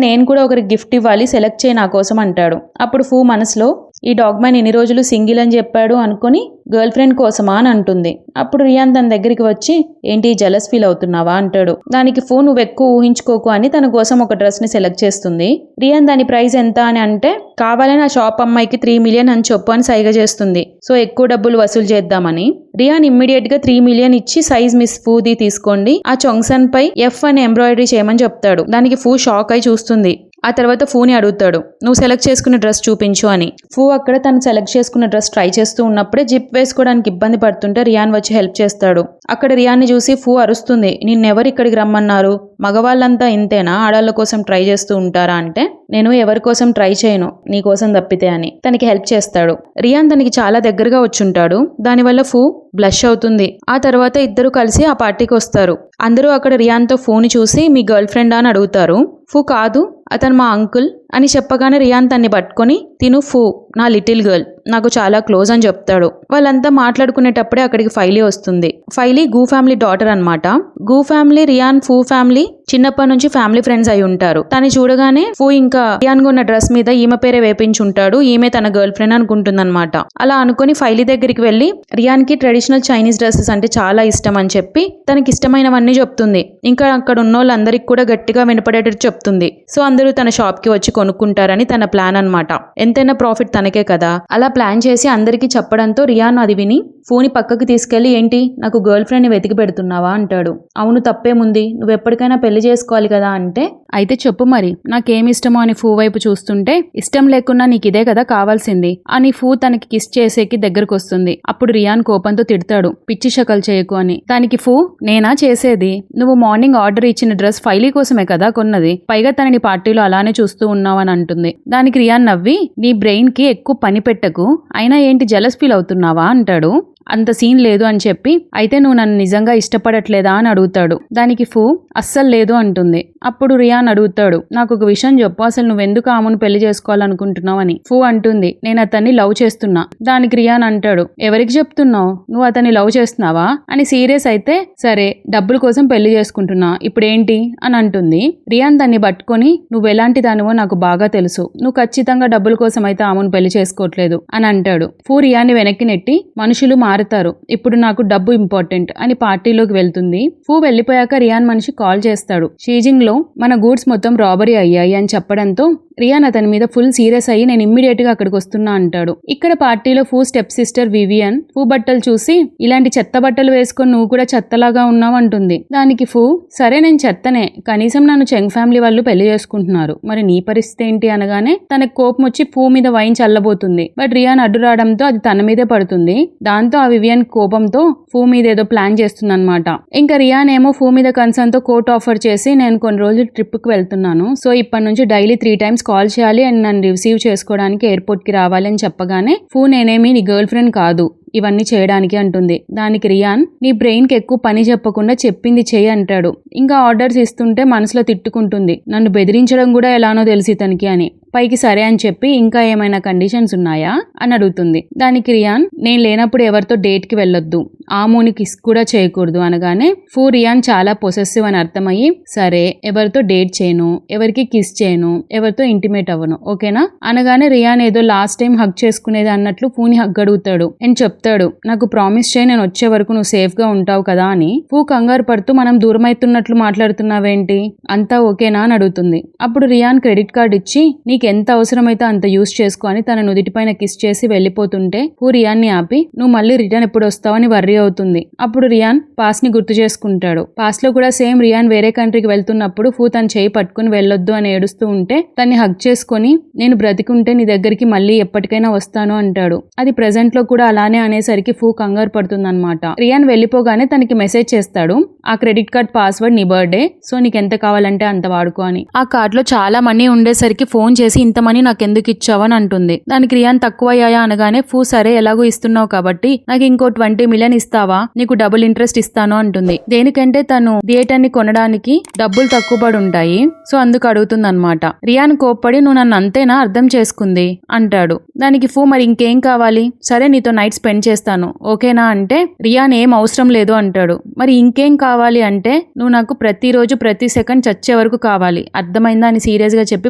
S1: నేను కూడా ఒకరికి గిఫ్ట్ ఇవ్వాలి, సెలెక్ట్ చేయి నా కోసం అంటాడు. అప్పుడు ఫూ మనసులో, ఈ డాగ్ మ్యాన్ ఇన్ని రోజులు సింగిల్ అని చెప్పాడు అనుకుని గర్ల్ ఫ్రెండ్ కోసమా అని అంటుంది. అప్పుడు రియాన్ తన దగ్గరికి వచ్చి, ఏంటి జెలస్ ఫీల్ అవుతున్నావా అంటాడు. దానికి ఫూ నువ్వు ఎక్కువ ఊహించుకోకు అని తన కోసం ఒక డ్రెస్ ని సెలెక్ట్ చేస్తుంది. రియాన్ దాని ప్రైస్ ఎంత అని అంటే, కావాలని ఆ షాప్ అమ్మాయికి 3 మిలియన్ అని చెప్పు అని సైగ చేస్తుంది. సో ఎక్కువ డబ్బులు వసూలు చేద్దామని. రియాన్ ఇమ్మీడియట్ గా 3 మిలియన్ ఇచ్చి సైజ్ మిస్ ఫూది తీసుకోండి, ఆ చొంగ్సన్ పై ఎఫ్ అని ఎంబ్రాయిడరీ చేయమని చెప్తాడు. దానికి ఫూ షాక్ అయి చూస్తుంది. ఆ తర్వాత ఫూని అడుగుతాడు, నువ్వు సెలెక్ట్ చేసుకున్న డ్రెస్ చూపించు అని. ఫూ అక్కడ తను సెలెక్ట్ చేసుకున్న డ్రెస్ ట్రై చేస్తూ ఉన్నప్పుడే జిప్ వేసుకోవడానికి ఇబ్బంది పడుతుంటే రియాన్ వచ్చి హెల్ప్ చేస్తాడు. అక్కడ రియాన్ని చూసి ఫూ అరుస్తుంది, నిన్నెవరు ఇక్కడికి రమ్మన్నారు, మగవాళ్ళంతా ఇంతేనా, ఆడాళ్ళ కోసం ట్రై చేస్తూ ఉంటారా అంటే, నేను ఎవరి కోసం ట్రై చేయను, నీ కోసం తప్పితే అని తనకి హెల్ప్ చేస్తాడు. రియాన్ తనకి చాలా దగ్గరగా వచ్చుంటాడు. దానివల్ల ఫూ బ్లష్ అవుతుంది. ఆ తర్వాత ఇద్దరు కలిసి ఆ పార్టీకి వస్తారు. అందరూ అక్కడ రియాన్తో ఫూని చూసి మీ గర్ల్ ఫ్రెండా అని అడుగుతారు. ఫూ కాదు, అతను మా అంకుల్ అని చెప్పగానే రియాన్ తన్ని పట్టుకొని, తిను ఫూ నా లిటిల్ గర్ల్, నాకు చాలా క్లోజ్ అని చెప్తాడు. వాళ్ళంతా మాట్లాడుకునేటప్పుడే అక్కడికి ఫైలీ వస్తుంది. ఫైలీ గూ ఫ్యామిలీ డాటర్ అన్నమాట. గూ ఫ్యామిలీ రియాన్ ఫూ ఫ్యామిలీ చిన్నప్పటి నుంచి ఫ్యామిలీ ఫ్రెండ్స్ అయి ఉంటారు. తను చూడగానే ఫూ ఇంకా రియాన్ ఉన్న డ్రెస్ మీద ఈమె పేరే వేపించుంటాడు, ఈమె తన గర్ల్ ఫ్రెండ్ అనుకుంటుందన్నమాట. అలా అనుకుని ఫైలీ దగ్గరికి వెళ్లి రియాన్ కి ట్రెడిషనల్ చైనీస్ డ్రెస్సెస్ అంటే చాలా ఇష్టం అని చెప్పి తనకి ఇష్టమైనవన్నీ చెప్తుంది. ఇంకా అక్కడ ఉన్న వాళ్ళందరికి కూడా గట్టిగా వినపడేటట్టు చెప్తుంది. సో అందరూ తన షాప్ కి వచ్చి కొనుక్కుంటారని తన ప్లాన్ అన్నమాట. ఎంతైనా ప్రాఫిట్ తనకే కదా. అలా ప్లాన్ చేసి అందరికీ చెప్పడంతో రియాన్ అది విని ఫోని పక్కకి తీసుకెళ్లి, ఏంటి నాకు గర్ల్ ఫ్రెండ్ ని వెతికి పెడుతున్నావా అంటాడు. అవును తప్పేముంది, నువ్వు ఎప్పటికైనా పెళ్లి చేసుకోవాలి కదా అంటే, అయితే చెప్పు మరి నాకేమి ఇష్టమో అని ఫూ వైపు చూస్తుంటే, ఇష్టం లేకున్నా నీకు ఇదే కదా కావాల్సింది అని ఫూ తనకి కిస్ చేసేకి దగ్గరకు వస్తుంది. అప్పుడు రియాన్ కోపంతో తిడతాడు, పిచ్చి షకల్ చేయకు అని. దానికి ఫూ, నేనా చేసేది, నువ్వు మార్నింగ్ ఆర్డర్ ఇచ్చిన డ్రెస్ ఫైలీ కోసమే కదా కొన్నది, పైగా తనని పార్టీలో అలానే చూస్తూ ఉన్నావని అంటుంది. దానికి రియాన్ నవ్వి, నీ బ్రెయిన్ కి ఎక్కువ పని పెట్టకు, అయినా ఏంటి జెలస్ ఫీల్ అవుతున్నావా అంటాడు. అంత సీన్ లేదు అని చెప్పి, అయితే నువ్వు నన్ను నిజంగా ఇష్టపడట్లేదా అని అడుగుతాడు. దానికి ఫూ అస్సలు లేదు అంటుంది. అప్పుడు రియాన్ అడుగుతాడు, నాకు ఒక విషయం చెప్పు, అసలు నువ్వెందుకు ఆమెను పెళ్లి చేసుకోవాలనుకుంటున్నావు అని. ఫూ అంటుంది, నేను అతన్ని లవ్ చేస్తున్నా. దానికి రియాన్ అంటాడు, ఎవరికి చెప్తున్నావు, నువ్వు అతన్ని లవ్ చేస్తున్నావా అని సీరియస్ అయితే, సరే డబ్బుల కోసం పెళ్లి చేసుకుంటున్నా ఇప్పుడేంటి అని అంటుంది. రియాన్ దాన్ని పట్టుకొని, నువ్వు ఎలాంటి దానివో నాకు బాగా తెలుసు, నువ్వు ఖచ్చితంగా డబ్బుల కోసం అయితే ఆమెను పెళ్లి చేసుకోవట్లేదు అని అంటాడు. ఫూ రియాన్ని వెనక్కి నెట్టి, మనుషులు మారుతారు, ఇప్పుడు నాకు డబ్బు ఇంపార్టెంట్ అని పార్టీలోకి వెళ్తుంది. ఫూ వెళ్ళిపోయాక రియాన్ మనిషి కాల్ చేస్తాడు. షీజింగ్ లో మన గూడ్స్ మొత్తం రాబరీ అయ్యాయి అని చెప్పడంతో రియాన్ అతని మీద ఫుల్ సీరియస్ అయ్యి, నేను ఇమ్మీడియట్ గా అక్కడికి వస్తున్నా అంటాడు. ఇక్కడ పార్టీలో ఫూ స్టెప్ సిస్టర్ వివియన్ ఫూ బట్టలు చూసి, ఇలాంటి చెత్త బట్టలు వేసుకొని నువ్వు కూడా చెత్తలాగా ఉన్నావు అంటుంది. దానికి ఫూ, సరే నేను చెత్తనే, కనీసం నన్ను చెంగ్ ఫ్యామిలీ వాళ్ళు పెళ్లి చేసుకుంటున్నారు, మరి నీ పరిస్థితి ఏంటి అనగానే తనకు కోపం వచ్చి ఫూ మీద వైన్ చల్లబోతుంది. బట్ రియాన్ అడ్డు రావడంతో అది తన మీదే పడుతుంది. దాంతో ఆ వివియన్ కోపంతో ఫూ మీద ఏదో ప్లాన్ చేస్తుందన్నమాట. ఇంకా రియాన్ ఏమో ఫూ మీద కన్సర్న్ తో కోట్ ఆఫర్ చేసి, నేను కొన్ని రోజులు ట్రిప్ కి వెళ్తున్నాను, సో ఇప్పటి నుంచి డైలీ 3 times కాల్ చేయాలి అండ్ నన్ను రిసీవ్ చేసుకోవడానికి ఎయిర్పోర్ట్ కి రావాలి అని చెప్పగానే, ఫూ నేనేమి నీ గర్ల్ ఫ్రెండ్ కాదు ఇవన్నీ చేయడానికి అంటుంది. దానికి రియాన్, నీ బ్రెయిన్ కి ఎక్కువ పని చెప్పకుండా చెప్పింది చెయ్యి అంటాడు. ఇంకా ఆర్డర్స్ ఇస్తుంటే మనసులో తిట్టుకుంటుంది, నన్ను బెదిరించడం కూడా ఎలానో తెలిసి ఇతనికి అని. పైకి సరే అని చెప్పి, ఇంకా ఏమైనా కండిషన్స్ ఉన్నాయా అని అడుగుతుంది. దానికి రియాన్, నేను లేనప్పుడు ఎవరితో డేట్ కి వెళ్ళొద్దు, ఆమోని కిస్ కూడా చేయకూడదు అనగానే ఫూ రియాన్ చాలా పొసెసివ్ అని అర్థమయ్యి, సరే ఎవరితో డేట్ చేయను, ఎవరికి కిస్ చేయను, ఎవరితో ఇంటిమేట్ అవ్వను, ఓకేనా అనగానే రియాన్ ఏదో లాస్ట్ టైం హగ్ చేసుకునేది అన్నట్లు ఫూని హగ్ అడుగుతాడు అండ్ చెప్తాడు, నాకు ప్రామిస్ చేయి నేను వచ్చే వరకు నువ్వు సేఫ్ గా ఉంటావు కదా అని. ఫూ కంగారు పడుతూ, మనం దూరం అవుతున్నట్లు మాట్లాడుతున్నావేంటి, అంతా ఓకేనా అని అడుగుతుంది. అప్పుడు రియాన్ క్రెడిట్ కార్డ్ ఇచ్చి, నీకు ఎంత అవసరమైతే అంత యూస్ చేసుకో అని తన నుదిటిపైన కిస్ చేసి వెళ్ళిపోతుంటే ఫూ రియాన్ ని ఆపి, నువ్వు మళ్ళీ రిటర్న్ ఎప్పుడు వస్తావని వర్రీ అవుతుంది. అప్పుడు రియాన్ పాస్ ని గుర్తు చేసుకుంటాడు. పాస్ లో కూడా సేమ్ రియాన్ వేరే కంట్రీకి వెళ్తున్నప్పుడు ఫూ తన చేయి పట్టుకుని వెళ్ళొద్దు అని ఏడుస్తూ ఉంటే తన్ని హగ్ చేసుకుని, నేను బ్రతికుంటే నీ దగ్గరికి మళ్ళీ ఎప్పటికైనా వస్తాను అంటాడు. అది ప్రెజెంట్ లో కూడా అలానే అనేసరికి ఫూ కంగారు పడుతుంది అనమాట. రియాన్ వెళ్ళిపోగానే తనకి మెసేజ్ చేస్తాడు, ఆ క్రెడిట్ కార్డ్ పాస్వర్డ్ నీ బర్త్డే, సో నీకు ఎంత కావాలంటే అంత వాడుకో అని. ఆ కార్డ్ లో చాలా మనీ ఉండేసరికి ఫోన్ చేసి చేసి ఇంత మనీ నాకెందుకు ఇచ్చావని అంటుంది. దానికి రియాన్ తక్కువయ్యాయా అనగానే ఫూ సరే ఎలాగో ఇస్తున్నావు కాబట్టి నాకు ఇంకో 20 మిలియన్ ఇస్తావా, నీకు డబుల్ ఇంట్రెస్ట్ ఇస్తాను అంటుంది. దేనికంటే తను థియేటర్ ని కొనడానికి డబ్బులు తక్కువ పడి ఉంటాయి, సో అందుకు అడుగుతుంది అనమాట. రియాన్ కోప్పడి నువ్వు నన్ను అంతేనా అర్థం చేసుకుంది అంటాడు. దానికి ఫూ మరి ఇంకేం కావాలి, సరే నీతో నైట్ స్పెండ్ చేస్తాను ఓకేనా అంటే రియాన్ ఏం అవసరం లేదు అంటాడు. మరి ఇంకేం కావాలి అంటే నువ్వు నాకు ప్రతిరోజు ప్రతి సెకండ్ చచ్చే వరకు కావాలి అర్థమైందా అని సీరియస్ గా చెప్పి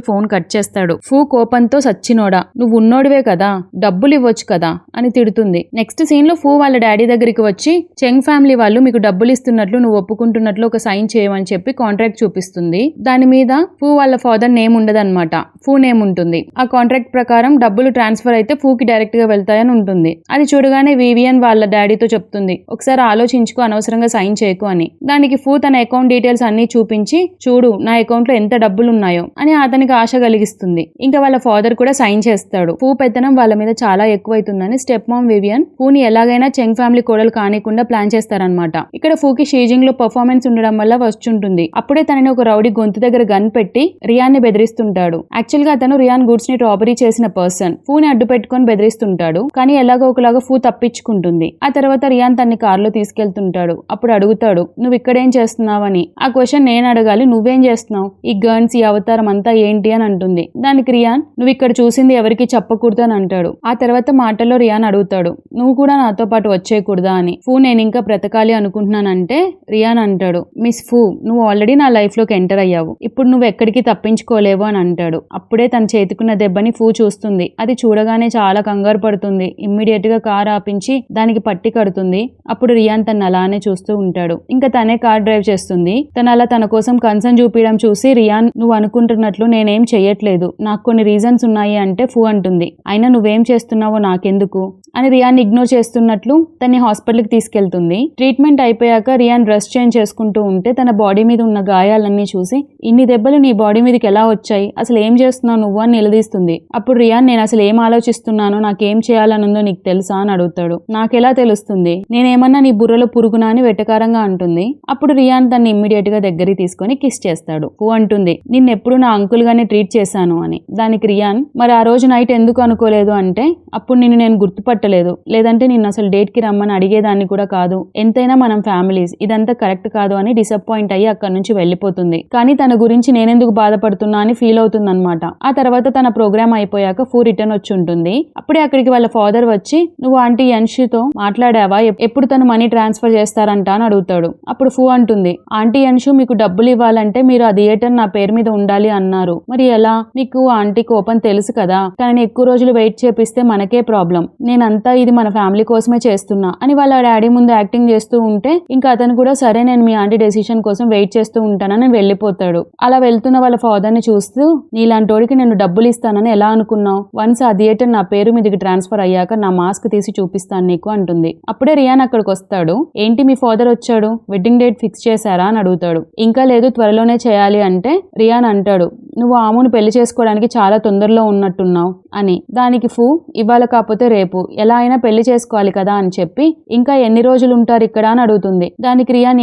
S1: ఫోన్ కట్ చేస్తాడు. ఫూ కోపంతో సచ్చినోడా నువ్వు ఉన్నోడివే కదా డబ్బులు ఇవ్వచ్చు కదా అని తిడుతుంది. నెక్స్ట్ సీన్ లో ఫూ వాళ్ళ డాడీ దగ్గరికి వచ్చి చెంగ్ ఫ్యామిలీ వాళ్ళు మీకు డబ్బులు ఇస్తున్నట్లు నువ్వు ఒప్పుకుంటున్నట్లు ఒక సైన్ చేయమని చెప్పి కాంట్రాక్ట్ చూపిస్తుంది. దాని మీద ఫూ వాళ్ళ ఫాదర్ నేమ్ ఉండదన్నమాట, ఫూ నేమ్ ఉంటుంది. ఆ కాంట్రాక్ట్ ప్రకారం డబ్బులు ట్రాన్స్ఫర్ అయితే ఫూకి డైరెక్ట్ గా వెళ్తాయని ఉంటుంది. అది చూడగానే వివియన్ వాళ్ళ డాడీతో చెప్తుంది ఒకసారి ఆలోచించుకో అనవసరంగా సైన్ చేయకు అని. దానికి ఫూ తన అకౌంట్ డీటెయిల్స్ అన్ని చూపించి చూడు నా అకౌంట్ లో ఎంత డబ్బులు ఉన్నాయో అని అతనికి ఆశ కలిగిస్తుంది. ఇంకా వాళ్ళ ఫాదర్ కూడా సైన్ చేస్తాడు. ఫూ పెత్తనం వాళ్ళ మీద చాలా ఎక్కువైతుందని స్టెప్ మామ్ వివియన్ ఫూని ఎలాగైనా చెంగ్ ఫ్యామిలీ కోడలు కానికుండా ప్లాన్ చేస్తారనమాట. ఇక్కడ ఫూకి షీజింగ్ లో పర్ఫార్మెన్స్ ఉండడం వల్ల వచ్చుంటుంది. అప్పుడే తనని ఒక రౌడీ గొంతు దగ్గర గన్ పెట్టి రియాన్ ని బెదిరిస్తుంటాడు. యాక్చువల్ గా అతను రియాన్ గూడ్స్ ని రాబరీ చేసిన పర్సన్. ఫూని అడ్డు పెట్టుకొని బెదిరిస్తుంటాడు, కానీ ఎలాగో ఒకలాగా ఫూ తప్పించుకుంటుంది. ఆ తర్వాత రియాన్ తన్ని కారులో తీసుకెళ్తుంటాడు. అప్పుడు అడుగుతాడు నువ్వు ఇక్కడేం చేస్తున్నావని. ఆ క్వశ్చన్ నేను అడగాలి, నువ్వేం చేస్తున్నావు, ఈ గన్స్ ఈ అవతారం అంతా ఏంటి అని అంటుంది. దానికి రియాన్ నువ్వు ఇక్కడ చూసింది ఎవరికి చెప్పకూడదు అని అంటాడు. ఆ తర్వాత మాటల్లో రియాన్ అడుగుతాడు నువ్వు కూడా నాతో పాటు వచ్చేయకూడదా అని. ఫూ నేను ఇంకా బ్రతకాలి అనుకుంటున్నానంటే రియాన్ అంటాడు మిస్ ఫూ నువ్వు ఆల్రెడీ నా లైఫ్ లోకి ఎంటర్ అయ్యావు, ఇప్పుడు నువ్వు ఎక్కడికి తప్పించుకోలేవు అని అంటాడు. అప్పుడే తన చేతికున్న దెబ్బని ఫూ చూస్తుంది. అది చూడగానే చాలా కంగారు పడుతుంది. ఇమ్మీడియట్ గా కార్ ఆపించి దానికి పట్టి కడుతుంది. అప్పుడు రియాన్ తను అలానే చూస్తూ ఉంటాడు. ఇంకా తనే కార్ డ్రైవ్ చేస్తుంది. తను అలా తన కోసం కన్సర్న్ చూపించడం చూసి రియాన్ నువ్వు అనుకుంటున్నట్లు నేనేం చెయ్యట్లేదు, నాకు కొన్ని రీజన్స్ ఉన్నాయి అంటే ఫూ అంటుంది అయినా నువ్వేం చేస్తున్నావో నాకెందుకు అని రియాన్ ఇగ్నోర్ చేస్తున్నట్లు తన్ని హాస్పిటల్కి తీసుకెళ్తుంది. ట్రీట్మెంట్ అయిపోయాక రియాన్ డ్రెస్ చేంజ్ చేసుకుంటూ ఉంటే తన బాడీ మీద ఉన్న గాయాలన్నీ చూసి ఇన్ని దెబ్బలు నీ బాడీ మీదకి ఎలా వచ్చాయి, అసలు ఏం చేస్తున్నావు నువ్వు అని నిలదీస్తుంది. అప్పుడు రియాన్ నేను అసలు ఏం ఆలోచిస్తున్నానో నాకేం చేయాలనుందో నీకు తెలుసా అని అడుగుతాడు. నాకెలా తెలుస్తుంది, నేనేమన్నా నీ బుర్రలో పురుగునా అని వెటకారంగా అంటుంది. అప్పుడు రియాన్ తన్ని ఇమ్మీడియట్ గా దగ్గరికి తీసుకొని కిస్ చేస్తాడు. ఫూ అంటుంది నిన్నెప్పుడు నా అంకుల్ గానే ట్రీట్ చేశాను అని. దానికి రియాన్ మరి ఆ రోజు నైట్ ఎందుకు అనుకోలేదు అంటే అప్పుడు నిన్ను నేను గుర్తుపట్టలేదు, లేదంటే నిన్ను అసలు డేట్ కి రమ్మని అడిగేదాన్ని కూడా కాదు, ఎంతైనా మనం ఫ్యామిలీస్, ఇదంతా కరెక్ట్ కాదు అని డిసప్పాయింట్ అయ్యి అక్కడి నుంచి వెళ్ళిపోతుంది. కానీ తన గురించి నేనెందుకు బాధపడుతున్నా అని ఫీల్ అవుతుంది అనమాట. ఆ తర్వాత తన ప్రోగ్రామ్ అయిపోయాక ఫూ రిటర్న్ వచ్చి ఉంటుంది. అప్పుడే అక్కడికి వాళ్ళ ఫాదర్ వచ్చి నువ్వు ఆంటీ యన్షితో మాట్లాడావా, ఎప్పుడు తను మనీ ట్రాన్స్ఫర్ చేస్తారంట అని అడుగుతాడు. అప్పుడు ఫూ అంటుంది ఆంటీ యన్షు మీకు డబ్బులు ఇవ్వాలంటే మీరు ఆ థియేటర్ నా పేరు మీద ఉండాలి అన్నారు, మరి ఎలా, మీకు ఆంటీ కోపం తెలుసు కదా, తనని ఎక్కువ రోజులు వెయిట్ చేపిస్తే మనకే ప్రాబ్లం, నేనంతా ఇది మన ఫ్యామిలీ కోసమే చేస్తున్నా అని వాళ్ళ డాడీ ముందు యాక్టింగ్ చేస్తూ ఉంటే ఇంకా అతను కూడా సరే నేను మీ ఆంటీ డెసిషన్ కోసం వెయిట్ చేస్తూ ఉంటానని వెళ్ళిపోతాడు. అలా వెళ్తున్న వాళ్ళ ఫాదర్ ని చూస్తూ నీలాంటోడికి నేను డబ్బులు ఇస్తానని ఎలా అనుకున్నావు, వన్స్ ఆ థియేటర్ నా పేరు మీదకి ట్రాన్స్ఫర్ అయ్యాక నా మాస్క్ తీసి చూపిస్తాను నీకు అంటుంది. అప్పుడే రియాన్ అక్కడికి వస్తాడు. ఏంటి మీ ఫాదర్ వచ్చాడు, వెడ్డింగ్ డేట్ ఫిక్స్ చేశారా అని అడుగుతాడు. ఇంకా లేదు త్వరలోనే చేయాలి అంటే రియాన్ అంటాడు నువ్వు ఆమెను పెళ్లి చేసుకోవడానికి చాలా తొందరలో ఉన్నట్టున్నావు అని. దానికి ఫూ ఇవాళ కాకపోతే రేపు ఎలా అయినా పెళ్లి చేసుకోవాలి కదా అని చెప్పి ఇంకా ఎన్ని రోజులు ఉంటారు ఇక్కడ అని అడుగుతుంది. దానికి రియాన్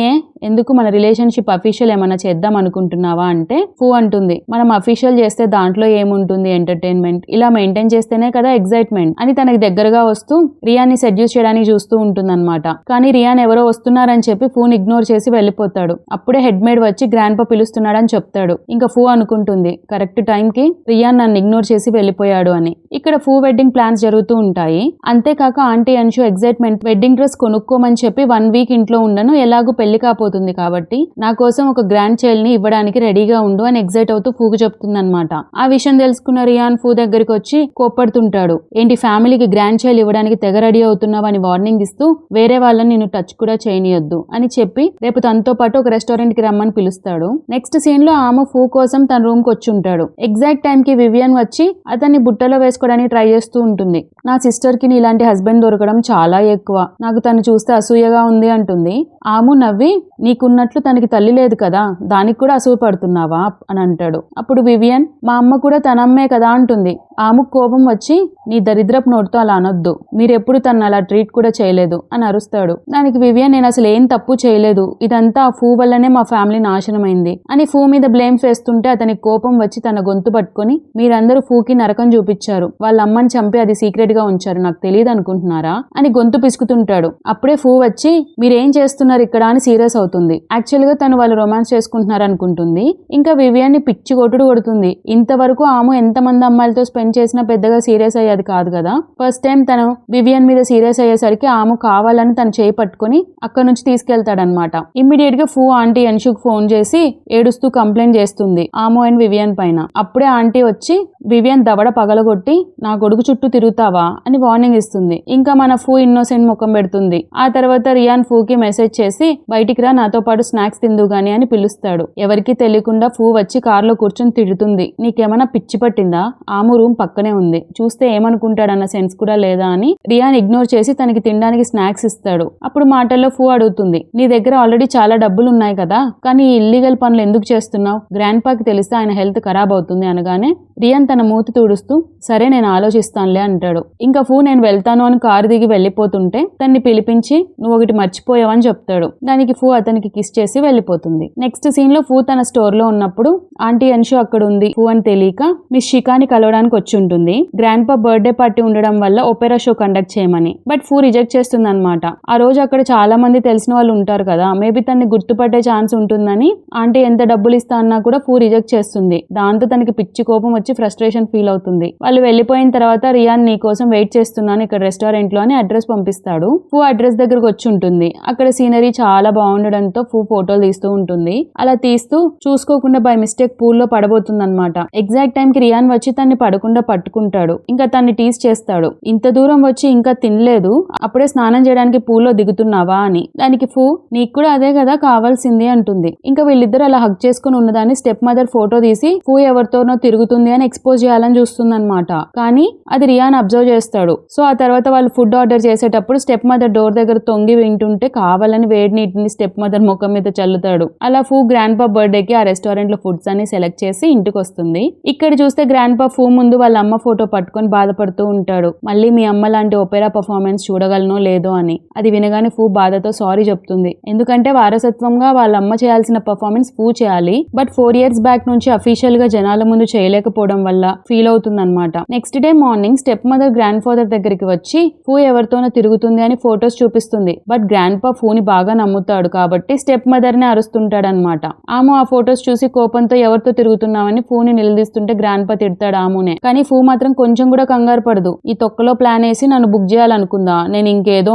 S1: ఎందుకు మన రిలేషన్షిప్ అఫీషియల్ ఏమైనా చేద్దాం అనుకుంటున్నావా అంటే ఫూ అంటుంది మనం అఫీషియల్ చేస్తే దాంట్లో ఏముంటుంది ఎంటర్టైన్మెంట్, ఇలా మెయింటైన్ చేస్తేనే కదా ఎగ్జైట్మెంట్ అని తనకి దగ్గరగా వస్తూ రియాన్ ని సెడ్యూస్ చేయడానికి చూస్తూ ఉంటుందన్నమాట. కానీ రియాన్ ఎవరో వస్తున్నారని చెప్పి ఫూన్ ఇగ్నోర్ చేసి వెళ్ళిపోతాడు. అప్పుడే హెడ్ మేడ్ వచ్చి గ్రాండ్ పా పిలుస్తున్నాడని చెప్తాడు. ఇంకా ఫూ అనుకుంటుంది కరెక్ట్ టైం కి రియాన్ నన్ను ఇగ్నోర్ చేసి వెళ్ళిపోయాడు అని. ఇక్కడ ఫూ వెడ్డింగ్ ప్లాన్స్ జరుగుతూ ఉంటాయి. అంతేకాక aunty Anshu excitement wedding dress కొనుక్కోమని చెప్పి 1 వీక్ ఇంట్లో ఉండను, ఎలాగూ పెళ్లి కాపోతుంది కాబట్టి నా కోసం ఒక గ్రాండ్ చైల్డ్ ని ఇవ్వడానికి రెడీగా ఉండు అని ఎగ్జైట్ అవుతూ ఫూకు చెప్తుందన్నమాట. ఆ విషయం తెలుసుకున్న రియాన్ ఫూ దగ్గరికి వచ్చి కోప్పడుతుంటాడు. ఏంటి ఫ్యామిలీకి గ్రాండ్ చైల్డ్ ఇవ్వడానికి తెగ రెడీ అవుతున్నావు అని వార్నింగ్ ఇస్తూ వేరే వాళ్ళని నిన్ను టచ్ కూడా చేయనియొద్దు అని చెప్పి రేపు తనతో పాటు ఒక రెస్టారెంట్ కి రమ్మని పిలుస్తాడు. నెక్స్ట్ సీన్ లో ఆమె ఫూ కోసం తన రూమ్ కి వచ్చి ఉంటాడు. ఎగ్జాక్ట్ టైం కి వివియన్ వచ్చి అతన్ని బుట్టలో వేసుకోవడానికి ట్రై చేస్తూ ఉంటుంది. నా సిస్టర్ కి ఇలాంటి హస్బెండ్ దొరకడం చాలా ఎక్కువ, నాకు తను చూస్తే అసూయగా ఉంది అంటుంది. ఆమె నవ్వి నీకున్నట్లు తనకి తల్లి లేదు కదా, దానికి కూడా అసూయ పడుతున్నావా అని అంటాడు. అప్పుడు వివియన్, మా అమ్మ కూడా తనమ్మే కదా అంటుంది. ఆమెకు కోపం వచ్చి, నీ దరిద్రపు నోటితో అలా అనొద్దు, మీరెప్పుడు తను అలా ట్రీట్ కూడా చేయలేదు అని అరుస్తాడు. దానికి వివియన్, నేను అసలు ఏం తప్పు చేయలేదు, ఇదంతా ఫూ వల్లనే మా ఫ్యామిలీ నాశనమైంది అని ఫూ మీద బ్లేమ్స్ వేస్తుంటే అతనికి కోపం వచ్చి తన గొంతు పట్టుకొని, మీరందరూ ఫూకి నరకం చూపించారు, వాళ్ళ అమ్మని చంపి అది సీక్రెట్ గా ఉంచారు, నాకు తెలియదు అనుకుంటున్నారా అని గొంతు పిసుకుతుంటాడు. అప్పుడే ఫూ వచ్చి, మీరేం చేస్తున్నారు ఇక్కడ అని సీరియస్ అవుతుంది. యాక్చువల్ గా తను వాళ్ళు రొమాన్స్ చేసుకుంటున్నారు అనుకుంటుంది. ఇంకా వివియన్ ని పిచ్చి కొట్టుడు కొడుతుంది. ఇంతవరకు ఆమె ఎంతమంది అమ్మాయిలతో స్పెండ్ చేసినా పెద్దగా సీరియస్ అయ్యేది కాదు కదా, ఫస్ట్ టైం తను వివియన్ మీద సీరియస్ అయ్యేసరికి ఆమె కావాలని తను చేయి పట్టుకుని అక్కడ నుంచి తీసుకెళ్తాడనమాట. ఇమ్మీడియట్ గా ఫూ ఆంటీ అన్షుక్ ఫోన్ చేసి ఏడుస్తూ కంప్లైంట్ చేస్తుంది ఆమో అండ్ వివియన్ పైన. అప్పుడే ఆంటీ వచ్చి, వివియన్ దవడ పగలగొట్టి నా కొడుకు చుట్టూ తిరుగుతావా అని వార్నింగ్ ఇస్తుంది. ఇంకా మన ఫూ ఇన్నోసెంట్ ముఖం పెడుతుంది. ఆ తర్వాత రియాన్ ఫూకి మెసేజ్ చేసి, బయటికి రా, నాతో పాటు స్నాక్స్ తిందు గాని అని పిలుస్తాడు. ఎవరికి తెలియకుండా ఫూ వచ్చి కార్లో కూర్చొని తిడుతుంది. నీకేమైనా పిచ్చి పట్టిందా, ఆము రూమ్ పక్కనే ఉంది, చూస్తే ఏమనుకుంటాడన్న సెన్స్ కూడా లేదా అని రియాన్ ఇగ్నోర్ చేసి తనకి తినడానికి స్నాక్స్ ఇస్తాడు. అప్పుడు మాటల్లో ఫూ అడుగుతుంది, నీ దగ్గర ఆల్రెడీ చాలా డబ్బులు ఉన్నాయి కదా, కానీ ఈ ఇల్లీగల్ పనులు ఎందుకు చేస్తున్నావు, గ్రాండ్ పాకి తెలిస్తే ఆయన హెల్త్ ఖరాబ్ అవుతుంది అనగానే రియాన్ తన మూతి తుడుస్తూ, సరే నేను ఆలోచిస్తానులే అంటాడు. ఇంకా ఫూ నేను వెళ్తాను అని కారు దిగి వెళ్ళిపోతుంటే తన్ని పిలిపించి, నువ్వు ఒకటి మర్చిపోయావని చెప్తాడు. దానికి ఫూ అతనికి కిస్ చేసి వెళ్ళిపోతుంది. నెక్స్ట్ సీన్ లో ఫూ తన స్టోర్ లో ఉన్నప్పుడు ఆంటీ అన్షు అక్కడ ఉంది ఫూ అని తెలియక మిస్ షికాని కలవడానికి వచ్చి ఉంటుంది. గ్రాండ్ పా బర్త్డే పార్టీ ఉండడం వల్ల ఒపెరా షో కండక్ట్ చేయమని. బట్ ఫూ రిజెక్ట్ చేస్తుంది అనమాట. ఆ రోజు అక్కడ చాలా మంది తెలిసిన వాళ్ళు ఉంటారు కదా, మేబీ తనని గుర్తుపట్టే ఛాన్స్ ఉంటుందని ఆంటీ ఎంత డబ్బులు ఇస్తా అన్నా కూడా ఫూ రిజెక్ట్ చేస్తుంది. దాంతో తనకి పిచ్చి కోపం వచ్చి ఫ్రస్ట్రేషన్ ఫీల్ అవుతుంది. వాళ్ళు వెళ్ళిపోయిన తర్వాత రియాన్ నీ కోసం వెయిట్ చేస్తున్నాను ఇక్కడ రెస్టారెంట్ లో అని అడ్రస్ పంపిస్తాడు. ఫూ అడ్రస్ దగ్గరకు వచ్చి ఉంటుంది. అక్కడ సీనరీ చాలా బాగుండడంతో ఫూ ఫోటోలు తీస్తూ ఉంటుంది. అలా తీస్తూ చూసుకోకుండా బై మిస్టేక్ పూల్లో పడబోతుంది అనమాట. ఎగ్జాక్ట్ టైం కి రియాన్ వచ్చి తన్ని పడకుండా పట్టుకుంటాడు. ఇంకా తన్ని టీస్ చేస్తాడు, ఇంత దూరం వచ్చి ఇంకా తినలేదు, అప్పుడే స్నానం చేయడానికి పూల్లో దిగుతున్నావా అని. దానికి ఫూ, నీకు కూడా అదే కదా కావాల్సింది అంటుంది. ఇంకా వీళ్ళిద్దరు అలా హగ్ చేసుకుని ఉన్నదాన్ని స్టెప్ మదర్ ఫోటో తీసి ఫూ ఎవరితోనో తిరుగుతుంది అని ఎక్స్పోజ్ చేయాలని చూస్తుంది అనమాట. కానీ అది రియాన్ అబ్జర్వ్ చేస్తాడు. సో ఆ తర్వాత వాళ్ళు ఫుడ్ ఆర్డర్ చేసేటప్పుడు స్టెప్ మదర్ డోర్ దగ్గర తొంగి వింటుంటే కావాలని వేడి నీటిని స్టెప్ మదర్ ముఖం మీద చల్లుతాడు. అలా ఫూ గ్రాండ్ పా బర్త్డే కి ఆ రెస్టారెంట్ లో ఫుడ్స్ అన్ని సెలెక్ట్ చేసి ఇంటికి వస్తుంది. ఇక్కడ చూస్తే గ్రాండ్ పా ఫూ ముందు వాళ్ళ అమ్మ ఫోటో పట్టుకొని బాధపడుతూ ఉంటాడు. మళ్ళీ మీ అమ్మ లాంటి ఒపెరా పర్ఫార్మెన్స్ చూడగలనో లేదో అని. అది వినగానే ఫూ బాధతో సారీ చెప్తుంది. ఎందుకంటే వారసత్వంగా వాళ్ళ అమ్మ చేయాల్సిన పర్ఫార్మెన్స్ ఫూ చేయాలి, బట్ 4 years బ్యాక్ నుంచి అఫీషియల్ గా జనాల ముందు చేయలేకపోవడం వల్ల ఫీల్ అవుతుంది అనమాట. Next day morning step mother grand father దగ్గరికి వచ్చి ఫూ ఎవరితోనో తిరుగుతుంది అని ఫొటోస్ చూపిస్తుంది. బట్ గ్రాండ్ పా ఫూని బాగా నమ్ముతాడు కాబట్టి స్టెప్ మదర్ ని అరుస్తుంటాడు అనమాట. ఆమె ఆ ఫొటోస్ చూసి కోపంతో ఎవరితో తిరుగుతున్నామని ఫూని నిలదీస్తుంటే గ్రాండ్ పా తిడతాడు ఆమెనే. కానీ ఫూ మాత్రం కొంచెం కూడా కంగారు పడదు. ఈ తొక్కలో ప్లాన్ వేసి నన్ను బుక్ చేయాలనుకుందా, నేను ఇంకేదో